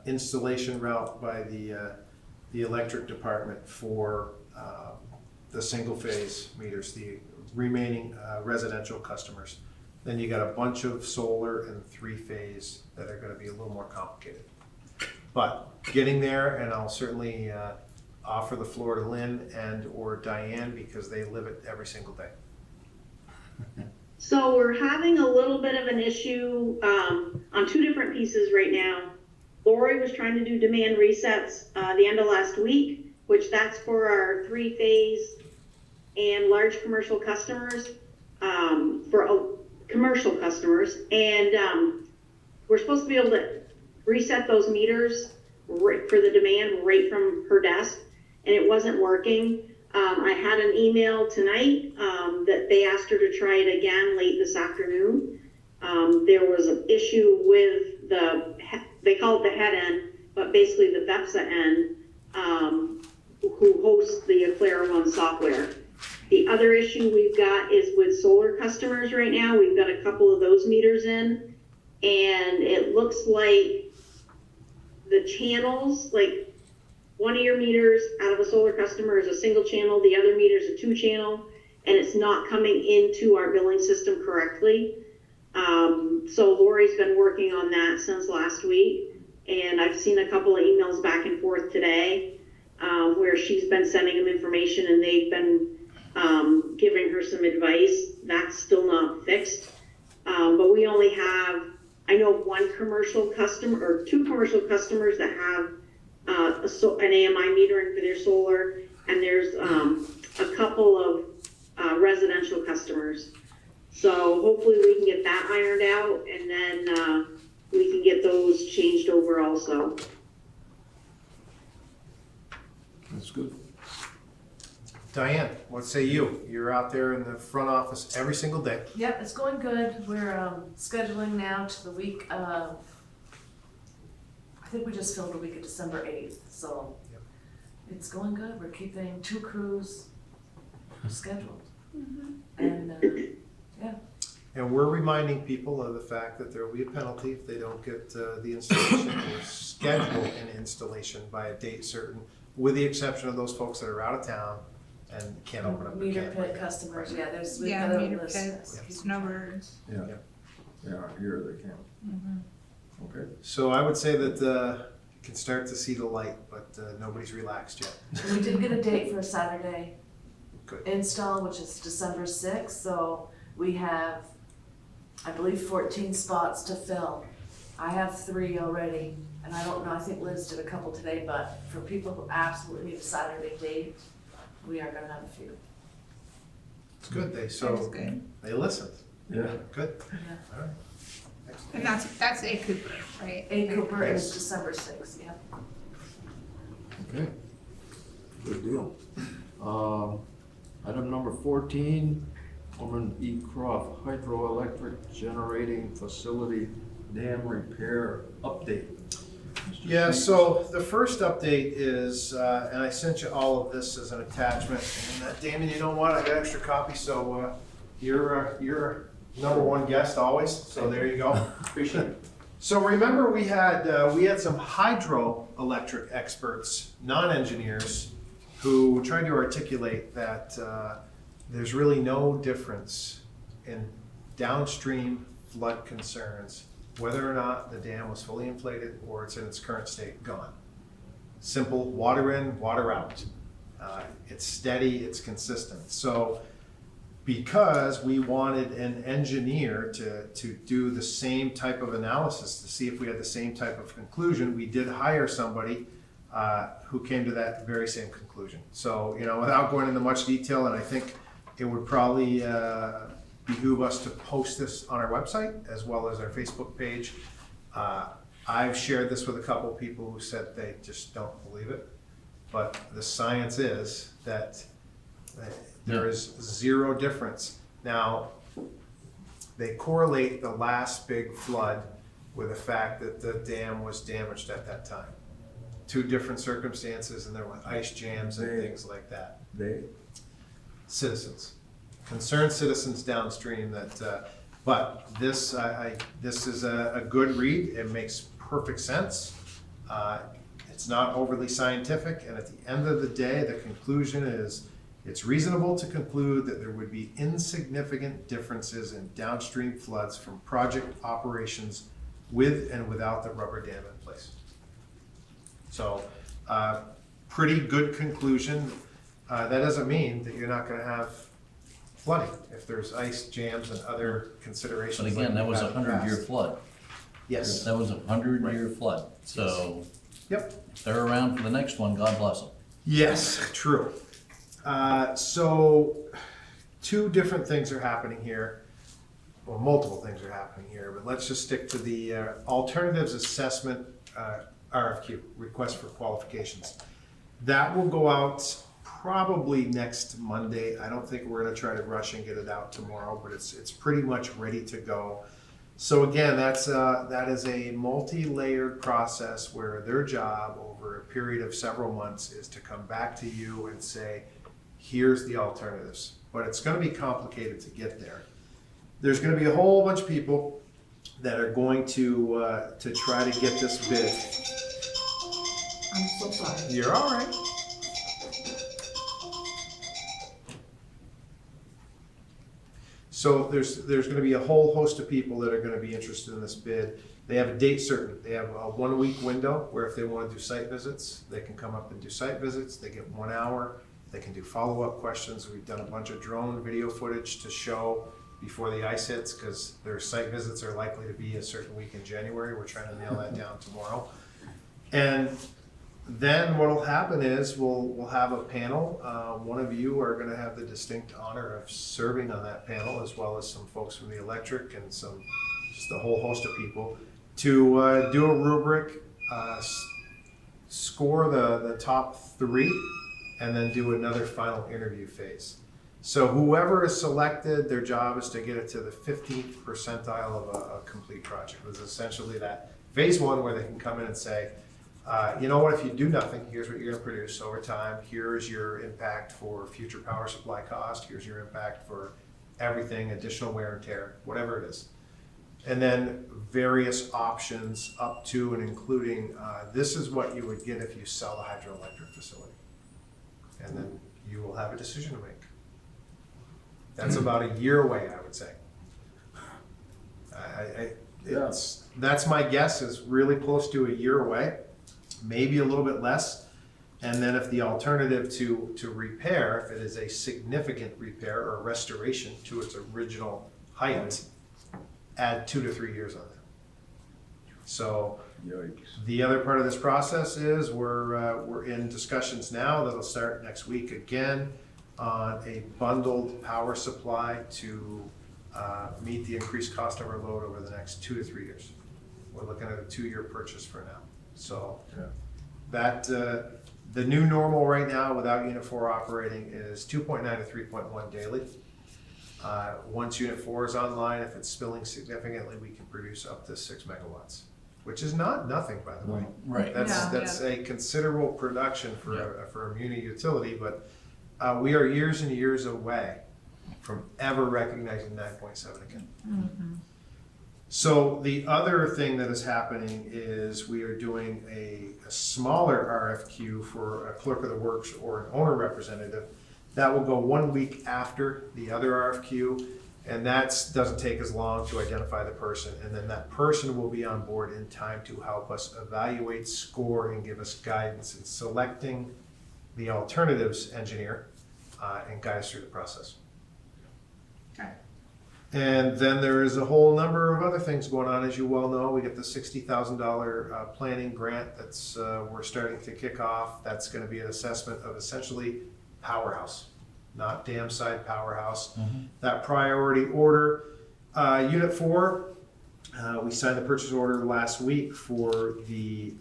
Speaker 4: installation route by the the electric department for the single-phase meters, the remaining residential customers. Then you got a bunch of solar and three-phase that are gonna be a little more complicated. But getting there, and I'll certainly offer the floor to Lynn and or Diane because they live it every single day.
Speaker 6: So we're having a little bit of an issue on two different pieces right now. Lori was trying to do demand resets the end of last week, which that's for our three-phase and large commercial customers, commercial customers. And we're supposed to be able to reset those meters for the demand right from her desk, and it wasn't working. I had an email tonight that they asked her to try it again late this afternoon. There was an issue with they call it the head end, but basically the VEPSA end, who hosts the Aclara One software. The other issue we've got is with solar customers right now. We've got a couple of those meters in, and it looks like the channels, like one of your meters out of a solar customer is a single channel, the other meter is a 2-channel, and it's not coming into our billing system correctly. So Lori's been working on that since last week, and I've seen a couple of emails back and forth today where she's been sending them information and they've been giving her some advice. That's still not fixed, but we only have, I know one commercial customer or two commercial customers that have an AMI metering for their solar, and there's a couple of residential customers. So hopefully we can get that ironed out, and then we can get those changed over also.
Speaker 1: That's good.
Speaker 4: Diane, what say you? You're out there in the front office every single day.
Speaker 7: Yep, it's going good. We're scheduling now to the week of, I think we just filled the week of December 8th, so
Speaker 4: Yep.
Speaker 7: it's going good. We're keeping 2 crews scheduled. And yeah.
Speaker 4: And we're reminding people of the fact that there will be a penalty if they don't get the installation or schedule an installation by a date certain, with the exception of those folks that are out of town and can't open up their
Speaker 7: Meter
Speaker 4: camp
Speaker 7: pit
Speaker 4: right now.
Speaker 7: customers, yeah, we've
Speaker 3: Yeah,
Speaker 7: got a
Speaker 3: meter
Speaker 7: list.
Speaker 3: pits, snowbirds.
Speaker 1: Yeah, yeah, here they can. Okay.
Speaker 4: So I would say that you can start to see the light, but nobody's relaxed yet.
Speaker 7: We did get a date for a Saturday
Speaker 4: Good.
Speaker 7: install, which is December 6th, so we have, I believe, 14 spots to fill. I have 3 already, and I don't know, I think Liz did a couple today, but for people who absolutely need a Saturday date, we are gonna have a few.
Speaker 4: It's good.
Speaker 3: That is good.
Speaker 4: They listened.
Speaker 1: Yeah.
Speaker 4: Good.
Speaker 7: Yeah.
Speaker 4: All right. Excellent.
Speaker 3: And that's A. Cooper, right?
Speaker 7: A. Cooper is
Speaker 4: Yes.
Speaker 7: December 6th, yeah.
Speaker 2: Okay, good deal. Item number 14, Alderman E. Croft, hydroelectric generating facility dam repair update. Mr.
Speaker 4: Yeah,
Speaker 2: Steve?
Speaker 4: so the first update is, and I sent you all of this as an attachment, and Damon, you know what, I got extra copies, so you're number one guest always, so there you go.
Speaker 2: Appreciate it.
Speaker 4: So remember we had some hydroelectric experts, non-engineers, who tried to articulate that there's really no difference in downstream flood concerns, whether or not the dam was fully inflated or it's in its current state, gone. Simple, water in, water out. It's steady, it's consistent. So because we wanted an engineer to do the same type of analysis to see if we had the same type of conclusion, we did hire somebody who came to that very same conclusion. So, you know, without going into much detail, and I think it would probably behoove us to post this on our website as well as our Facebook page. I've shared this with a couple of people who said they just don't believe it, but the science is that there is zero difference. Now, they correlate the last big flood with the fact that the dam was damaged at that time. 2 different circumstances, and there were ice jams and things like that. Citizens, concerned citizens downstream that, but this, this is a good read. It makes perfect sense. It's It's not overly scientific, and at the end of the day, the conclusion is it's reasonable to conclude that there would be insignificant differences in downstream floods from project operations with and without the rubber dam in place. So, pretty good conclusion. That doesn't mean that you're not gonna have flooding if there's ice jams and other considerations.
Speaker 2: But again,
Speaker 4: like
Speaker 2: that
Speaker 4: we've
Speaker 2: was
Speaker 4: had
Speaker 2: a
Speaker 4: in the
Speaker 2: 100-year
Speaker 4: past.
Speaker 2: flood.
Speaker 4: Yes,
Speaker 2: That was a 100-year flood. So
Speaker 4: yep.
Speaker 2: if they're around for the next one, God bless them.
Speaker 4: Yes, true. So, two different things are happening here. Well, multiple things are happening here, but let's just stick to the alternatives assessment RFQ, request for qualifications. That will go out probably next Monday. I don't think we're gonna try to rush and get it out tomorrow, but it's pretty much ready to go. So again, that is a multi-layered process where their job over a period of several months is to come back to you and say, here's the alternatives. But it's gonna be complicated to get there. There's gonna be a whole bunch of people that are going to try to get this bid.
Speaker 7: I'm so sorry.
Speaker 4: You're all right. So there's gonna be a whole host of people that are gonna be interested in this bid. They have a date certain. They have a 1-week window where if they wanna do site visits, they can come up and do site visits. They get 1 hour. They can do follow-up questions. We've done a bunch of drone video footage to show before the ice hits, because their site visits are likely to be a certain week in January. We're trying to nail that down tomorrow. And then what'll happen is we'll have a panel. One of you are gonna have the distinct honor of serving on that panel, as well as some folks from the electric and just a whole host of people, to do a rubric, score the top 3, and then do another final interview phase. So whoever is selected, their job is to get it to the 15th percentile of a complete project. It's essentially that phase 1 where they can come in and say, you know what, if you do nothing, here's what you're gonna produce over time. Here's your impact for future power supply cost. Here's your impact for everything, additional wear and tear, whatever it is. And then various options up to and including, this is what you would get if you sell the hydroelectric facility. And then you will have a decision to make. That's about a year away, I would say. That's my guess, is really close to a year away, maybe a little bit less. And then if the alternative to repair, if it is a significant repair or restoration to its original height, add 2 to 3 years on that. So
Speaker 1: Yikes.
Speaker 4: the other part of this process is we're in discussions now that'll start next week again on a bundled power supply to meet the increased cost of our load over the next 2 to 3 years. We're looking at a 2-year purchase for now. So
Speaker 1: Yeah.
Speaker 4: that the new normal right now without Unit 4 operating is 2.9 to 3.1 daily. Once Unit 4 is online, if it's spilling significantly, we can produce up to 6 megawatts, which is not nothing, by the way.
Speaker 2: Right.
Speaker 4: That's a considerable production for a muni utility, but we are years and years away from ever recognizing 9.7 again.
Speaker 3: Mm-hmm.
Speaker 4: So the other thing that is happening is we are doing a smaller RFQ for a clerk of the works or an owner representative. That will go 1 week after the other RFQ, and that doesn't take as long to identify the person. And then that person will be on board in time to help us evaluate, score, and give us guidance in selecting the alternatives engineer and guide us through the process.
Speaker 3: Okay.
Speaker 4: And then there is a whole number of other things going on, as you well know. We get the $60,000 planning grant that's we're starting to kick off. That's going to be an assessment of essentially powerhouse, not dam side powerhouse.
Speaker 2: Mm-hmm.
Speaker 4: That priority order, Unit 4, we signed the purchase order last week for the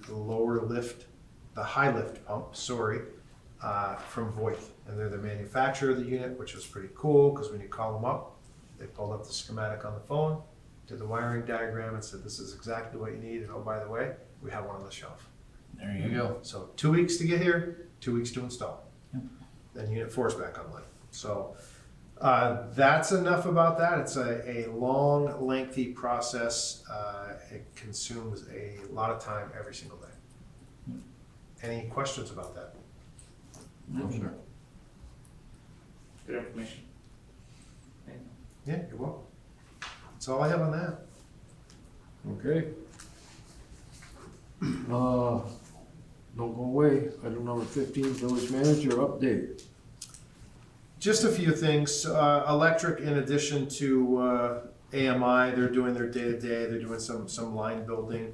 Speaker 4: high lift pump, from Voith. And they're the manufacturer of the unit, which was pretty cool, because when you call them up, they pulled up the schematic on the phone, did the wiring diagram, and said, this is exactly what you need, and oh, by the way, we have one on the shelf.
Speaker 2: There you go.
Speaker 4: So 2 weeks to get here, 2 weeks to install.
Speaker 2: Yep.
Speaker 4: Then Unit 4 is back online. So that's enough about that. It's a long, lengthy process. It consumes a lot of time every single day. Any questions about that?
Speaker 1: No, sir.
Speaker 2: Good information.
Speaker 4: Yeah, you're welcome. That's all I have on that.
Speaker 1: Okay. Don't go away. Item number 15, village manager update.
Speaker 4: Just a few things. Electric, in addition to AMI, they're doing their day-to-day, they're doing some line building.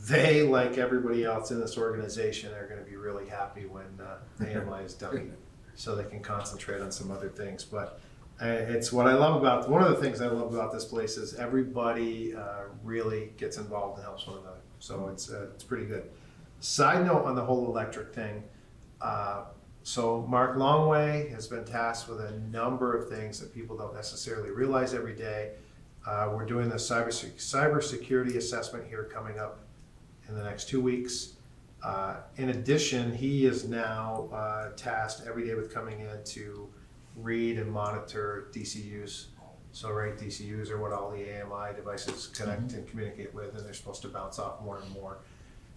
Speaker 4: They, like everybody else in this organization, are gonna be really happy when AMI is done, so they can concentrate on some other things. But it's what I love about, one of the things I love about this place is everybody really gets involved and helps one another. So it's pretty good. Side note on the whole electric thing, so Mark Longway has been tasked with a number of things that people don't necessarily realize every day. We're doing the cybersecurity assessment here coming up in the next 2 weeks. In addition, he is now tasked every day with coming in to read and monitor DCUs. So DCUs are what all the AMI devices connect and communicate with, and they're supposed to bounce off more and more.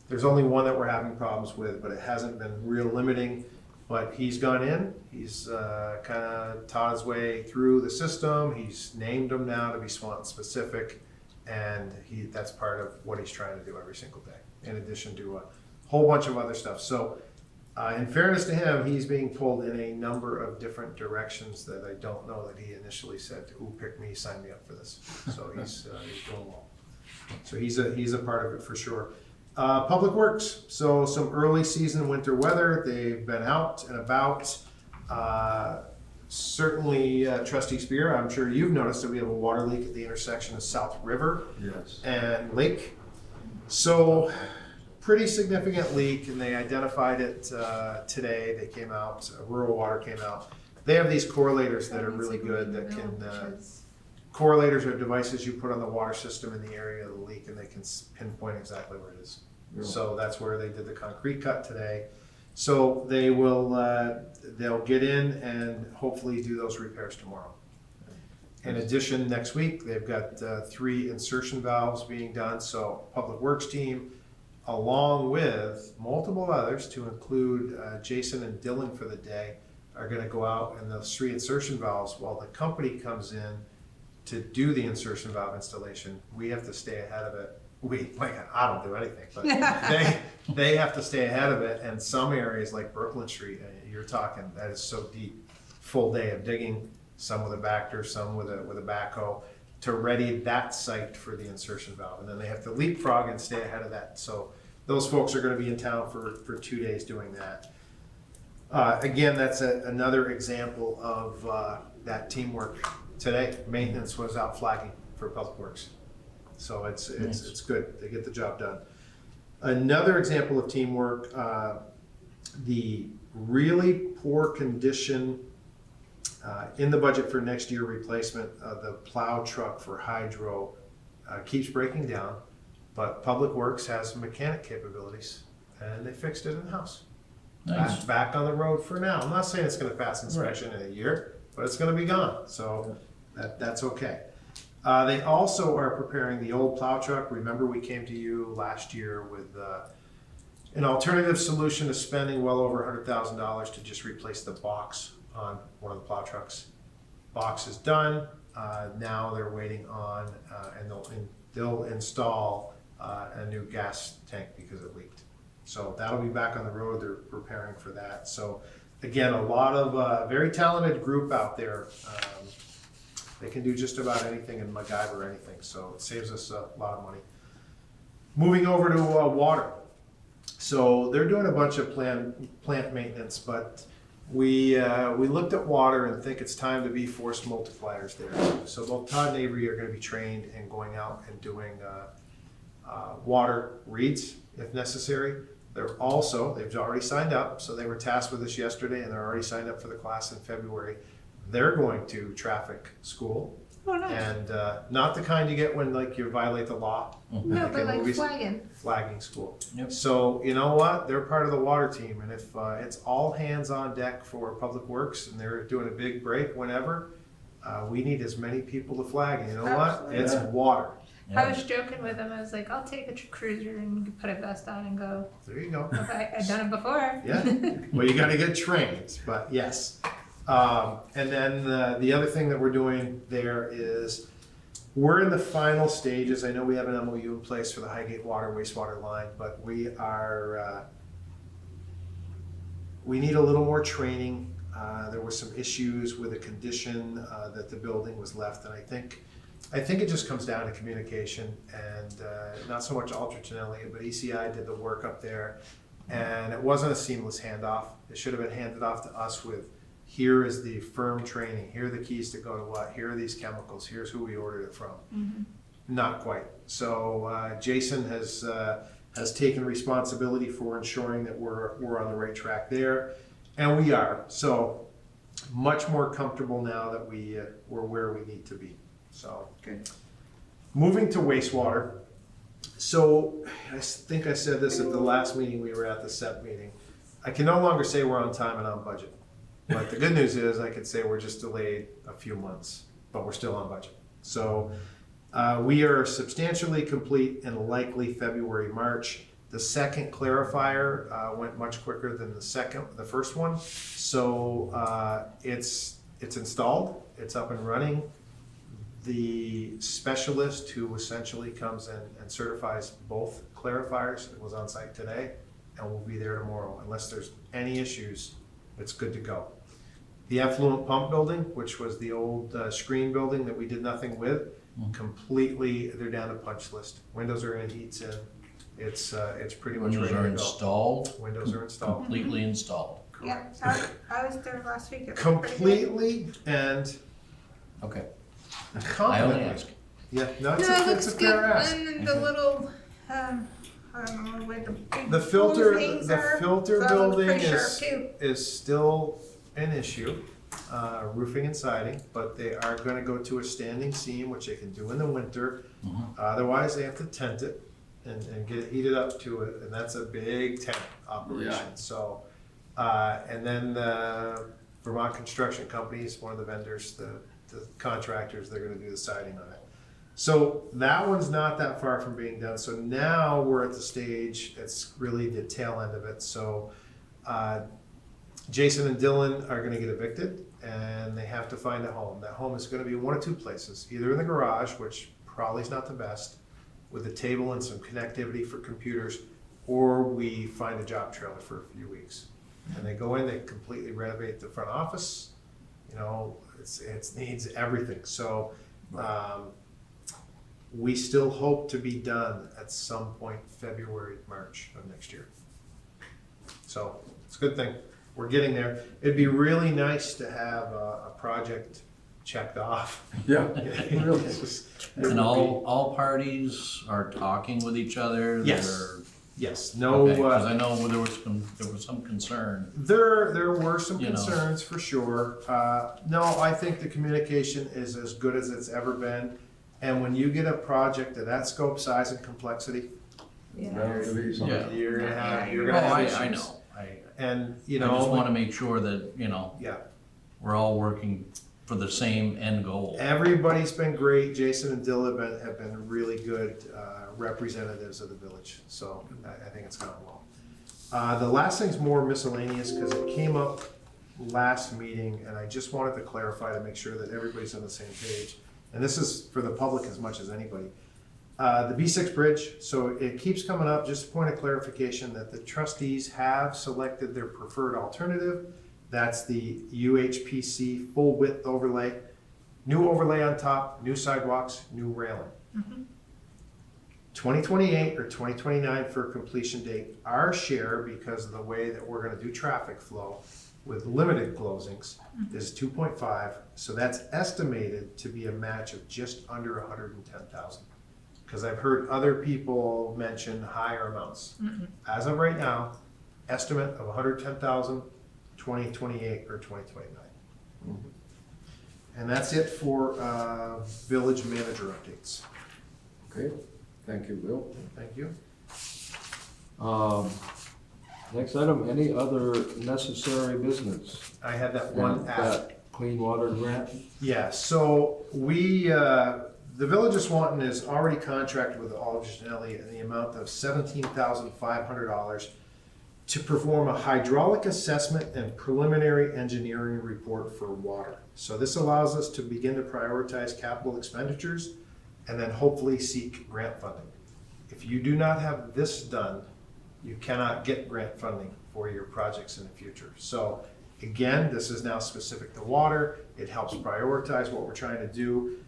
Speaker 4: There's only one that we're having problems with, but it hasn't been real limiting. But he's gone in, he's kind of taught his way through the system. He's named them now to be Swanton specific, and that's part of what he's trying to do every single day, in addition to a whole bunch of other stuff. So in fairness to him, he's being pulled in a number of different directions that I don't know that he initially said, "Ooh, pick me, sign me up for this." So he's doing well. So he's a part of it for sure. Public Works, so some early season winter weather. They've been out and about. Certainly, Trustee Spear, I'm sure you've noticed that we have a water leak at the intersection of South River
Speaker 1: Yes.
Speaker 4: and Lake. So pretty significant leak, and they identified it today. They came out, Rural Water came out. They have these correlators that are really good that can, correlators are devices you put on the water system in the area of the leak, and they can pinpoint exactly where it is.
Speaker 1: Really?
Speaker 4: So that's where they did the concrete cut today. So they will, they'll get in and hopefully do those repairs tomorrow. In addition, next week, they've got 3 insertion valves being done. So Public Works team, along with multiple others, to include Jason and Dylan for the day, are gonna go out, and those 3 insertion valves, while the company comes in to do the insertion valve installation, we have to stay ahead of it. I don't do anything, but they have to stay ahead of it. And some areas like Brooklyn Street, you're talking, that is so deep, full day of digging, some with a Vector, some with a backhoe, to ready that site for the insertion valve. And then they have to leapfrog and stay ahead of that. So those folks are gonna be in town for 2 days doing that. Again, that's another example of that teamwork. Today, maintenance was out flagging for Public Works. So it's good, they get the job done. Another example of teamwork, the really poor condition in the budget for next year replacement of the plow truck for hydro keeps breaking down, but Public Works has mechanic capabilities, and they fixed it in-house.
Speaker 2: Nice.
Speaker 4: Back on the road for now. I'm not saying it's gonna pass inspection in a year, but it's gonna be gone, so that's okay. They also are preparing the old plow truck. Remember, we came to you last year with an alternative solution to spending well over $100,000 to just replace the box on one of the plow trucks. Box is done. Now they're waiting on, and they'll install a new gas tank because it leaked. So that'll be back on the road. They're preparing for that. So again, a lot of very talented group out there. They can do just about anything and MacGyver anything, so it saves us a lot of money. Moving over to water. So they're doing a bunch of plant maintenance, but we looked at water and think it's time to be force multipliers there. So both Todd and Avery are going to be trained in going out and doing water reads if necessary. They've already signed up, so they were tasked with this yesterday, and they're already signed up for the class in February. They're going to traffic school.
Speaker 3: Oh, nice.
Speaker 4: And not the kind you get when you violate the law.
Speaker 3: No, but
Speaker 4: in
Speaker 3: like
Speaker 4: movies.
Speaker 3: flagging.
Speaker 4: Flagging school.
Speaker 2: Yep.
Speaker 4: So you know what? They're part of the water team, and if it's all hands on deck for Public Works, and they're doing a big break whenever, we need as many people to flag. And you know what?
Speaker 3: Absolutely.
Speaker 4: It's water.
Speaker 3: I was joking with him. I was like, I'll take a cruiser and put a vest on and go.
Speaker 4: There you go.
Speaker 3: I've done it before.
Speaker 4: Yeah, well, you gotta get trained, but yes. And then the other thing that we're doing there is, we're in the final stages. I know we have an MOU in place for the Highgate water wastewater line, but we are, we need a little more training. There were some issues with a condition that the building was left, and I think it just comes down to communication and not so much Aldrich and Elliott, but ECI did the work up there, and it wasn't a seamless handoff. It should have been handed off to us with, here is the firm training, here are the keys to go to what, here are these chemicals, here's who we ordered it from. Not quite. So Jason has taken responsibility for ensuring that we're on the right track there, and we are. So much more comfortable now that we're where we need to be. So
Speaker 3: Good.
Speaker 4: moving to wastewater. So I think I said this at the last meeting we were at, the SEP meeting. I can no longer say we're on time and on budget. But the good news is I could say we're just delayed a few months, but we're still on budget. So we are substantially complete in likely February, March. The second clarifier went much quicker than the first one. So it's installed, it's up and running. The specialist who essentially comes in and certifies both clarifiers was on site today and will be there tomorrow. Unless there's any issues, it's good to go. The effluent pump building, which was the old screen building that we did nothing with, completely, they're down to punch list. Windows are in, heat's in. It's pretty much
Speaker 2: Windows
Speaker 4: ready
Speaker 2: are
Speaker 4: to go.
Speaker 2: installed,
Speaker 4: Windows are installed.
Speaker 2: completely installed.
Speaker 3: Yeah, I was there last week. It was pretty good.
Speaker 4: Completely and
Speaker 2: Okay. I only
Speaker 4: confidently.
Speaker 2: ask.
Speaker 4: Yeah, no,
Speaker 3: No, it
Speaker 4: it's
Speaker 3: looks
Speaker 4: a
Speaker 3: good.
Speaker 4: fair ask.
Speaker 3: And then the little, I don't know where the big
Speaker 4: The
Speaker 3: blue
Speaker 4: filter,
Speaker 3: things
Speaker 4: the
Speaker 3: are.
Speaker 4: filter
Speaker 3: That looks
Speaker 4: building
Speaker 3: pretty sharp
Speaker 4: is
Speaker 3: too.
Speaker 4: still an issue, roofing and siding, but they are gonna go to a standing seam, which they can do in the winter. Otherwise, they have to tent it and get it heated up to it, and that's a big tent operation, so. And then Vermont Construction Companies, one of the vendors, the contractors, they're gonna do the siding on it. So that one's not that far from being done. So now we're at the stage, it's really the tail end of it. So Jason and Dylan are gonna get evicted and they have to find a home. That home is gonna be one of two places, either in the garage, which probably is not the best, with a table and some connectivity for computers, or we find a job trailer for a few weeks. And they go in, they completely renovate the front office, you know, it needs everything. So we still hope to be done at some point February, March of next year. So it's a good thing. We're getting there. It'd be really nice to have a project checked off.
Speaker 1: Yeah,
Speaker 4: It's just- it
Speaker 2: And
Speaker 4: would
Speaker 2: all parties are talking with each other?
Speaker 4: Yes.
Speaker 2: They're-
Speaker 4: Yes, no,
Speaker 2: Okay, because I know there was some concern.
Speaker 4: there were some
Speaker 2: You know.
Speaker 4: concerns for sure. No, I think the communication is as good as it's ever been. And when you get a project of that scope, size, and complexity,
Speaker 1: that'll be something.
Speaker 2: Yeah.
Speaker 4: you're gonna have, you're
Speaker 2: Oh,
Speaker 4: gonna have
Speaker 2: I
Speaker 4: issues.
Speaker 2: know.
Speaker 4: And, you
Speaker 2: I just
Speaker 4: know,
Speaker 2: want to make sure that, you know,
Speaker 4: yeah,
Speaker 2: we're all working for the same end goal.
Speaker 4: everybody's been great. Jason and Dill have been really good representatives of the village. So I think it's gone well. The last thing's more miscellaneous because it came up last meeting and I just wanted to clarify to make sure that everybody's on the same page. And this is for the public as much as anybody. The B6 bridge, so it keeps coming up, just a point of clarification that the trustees have selected their preferred alternative. That's the UHPC full width overlay, new overlay on top, new sidewalks, new railing. 2028 or 2029 for completion date. Our share, because of the way that we're gonna do traffic flow with limited closings, is 2.5. So that's estimated to be a match of just under 110,000. Because I've heard other people mention higher amounts. As of right now, estimate of 110,000, 2028 or 2029. And that's it for village manager updates.
Speaker 1: Okay, thank you, Bill.
Speaker 4: Thank you.
Speaker 1: Next item, any other necessary business?
Speaker 4: I had that one
Speaker 1: And
Speaker 4: ask.
Speaker 1: that clean water grant?
Speaker 4: Yeah, so we, The Village of Swanton is already contracted with Aldrich and Elliott in the amount of $17,500 to perform a hydraulic assessment and preliminary engineering report for water. So this allows us to begin to prioritize capital expenditures and then hopefully seek grant funding. If you do not have this done, you cannot get grant funding for your projects in the future. So again, this is now specific to water. It helps prioritize what we're trying to do.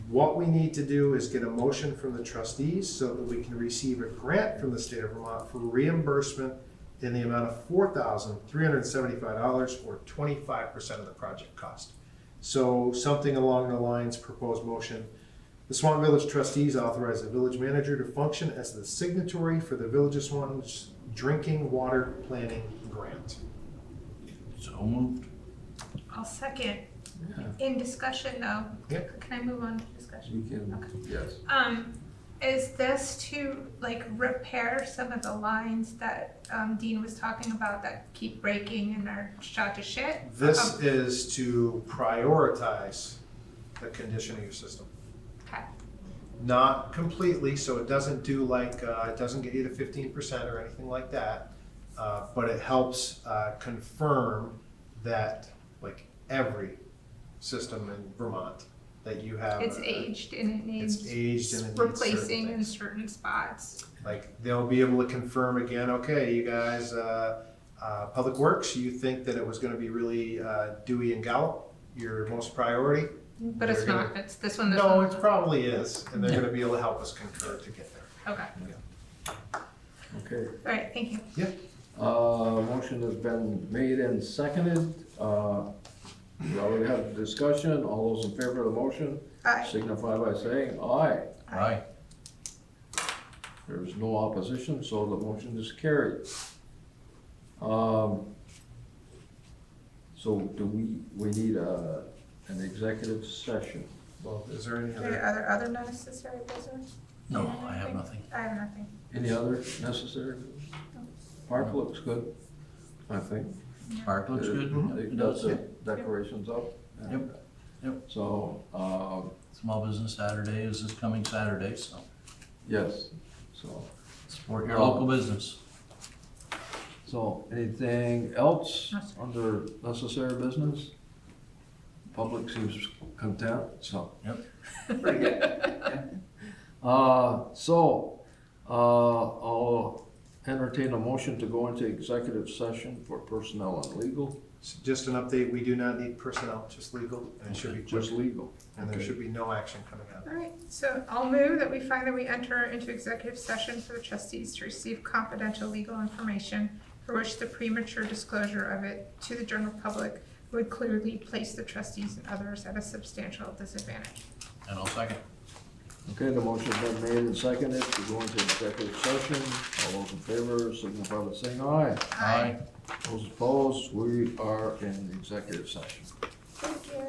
Speaker 4: What we need to do is get a motion from the trustees so that we can receive a grant from the state of Vermont for reimbursement in the amount of $4,375 or 25% of the project cost. So something along the lines, proposed motion, the Swanton Village Trustees authorize the village manager to function as the signatory for the Village of Swanton's drinking water planning grant.
Speaker 2: So moved.
Speaker 3: I'll second.
Speaker 1: Yeah.
Speaker 3: In discussion though,
Speaker 4: Yeah.
Speaker 3: can I move on to discussion?
Speaker 1: You can,
Speaker 3: Okay.
Speaker 1: yes.
Speaker 3: Is this to like repair some of the lines that Dean was talking about that keep breaking and are shot to shit?
Speaker 4: This is to prioritize the condition of your system.
Speaker 3: Okay.
Speaker 4: Not completely, so it doesn't do like, it doesn't get you to 15% or anything like that, but it helps confirm that like every system in Vermont that you have.
Speaker 3: It's aged and it needs
Speaker 4: It's aged and it needs
Speaker 3: replacing
Speaker 4: certain
Speaker 3: in
Speaker 4: things.
Speaker 3: certain spots.
Speaker 4: Like they'll be able to confirm again, okay, you guys, Public Works, you think that it was gonna be really Dewey and Gallup, your most priority?
Speaker 3: But it's
Speaker 4: They're
Speaker 3: not,
Speaker 4: gonna-
Speaker 3: it's this one, this
Speaker 4: No,
Speaker 3: one.
Speaker 4: it probably is, and they're gonna be able to help us concur to get there.
Speaker 3: Okay,
Speaker 1: Okay.
Speaker 3: alright, thank you.
Speaker 1: Motion has been made and seconded. We already had a discussion. All those in favor of the motion
Speaker 3: Aye.
Speaker 1: signify by saying aye.
Speaker 2: Aye.
Speaker 1: There's no opposition, so the motion is carried. So do we need an executive session?
Speaker 4: Well, is there any
Speaker 3: Are there
Speaker 4: other?
Speaker 3: other necessary business?
Speaker 2: No, I have nothing.
Speaker 3: I have nothing.
Speaker 1: Any other necessary? Park looks good, I think.
Speaker 2: Park looks good.
Speaker 1: They
Speaker 2: It
Speaker 1: got
Speaker 2: does.
Speaker 1: the decorations up.
Speaker 2: Yep, yep.
Speaker 1: So,
Speaker 2: Small Business Saturday is this coming Saturday, so
Speaker 1: yes, so.
Speaker 2: support your local business.
Speaker 1: So, anything else
Speaker 3: No, sir.
Speaker 1: under necessary business? Public seems content, so.
Speaker 2: Yep.
Speaker 1: Pretty good. I'll entertain a motion to go into executive session for personnel and legal,
Speaker 4: Just an update, we do not need personnel, just legal, and it should be
Speaker 1: just
Speaker 4: quick,
Speaker 1: legal.
Speaker 4: and there
Speaker 1: Okay.
Speaker 4: should be no action coming out.
Speaker 3: Alright, so I'll move that we find that we enter into executive session for the trustees to receive confidential legal information for which the premature disclosure of it to the general public would clearly place the trustees and others at a substantial disadvantage.
Speaker 2: And I'll second.
Speaker 1: Okay, the motion's been made and seconded to go into executive session. All those in favor signify by saying aye.
Speaker 2: Aye.
Speaker 1: Those opposed, we are in executive session.
Speaker 3: Thank you.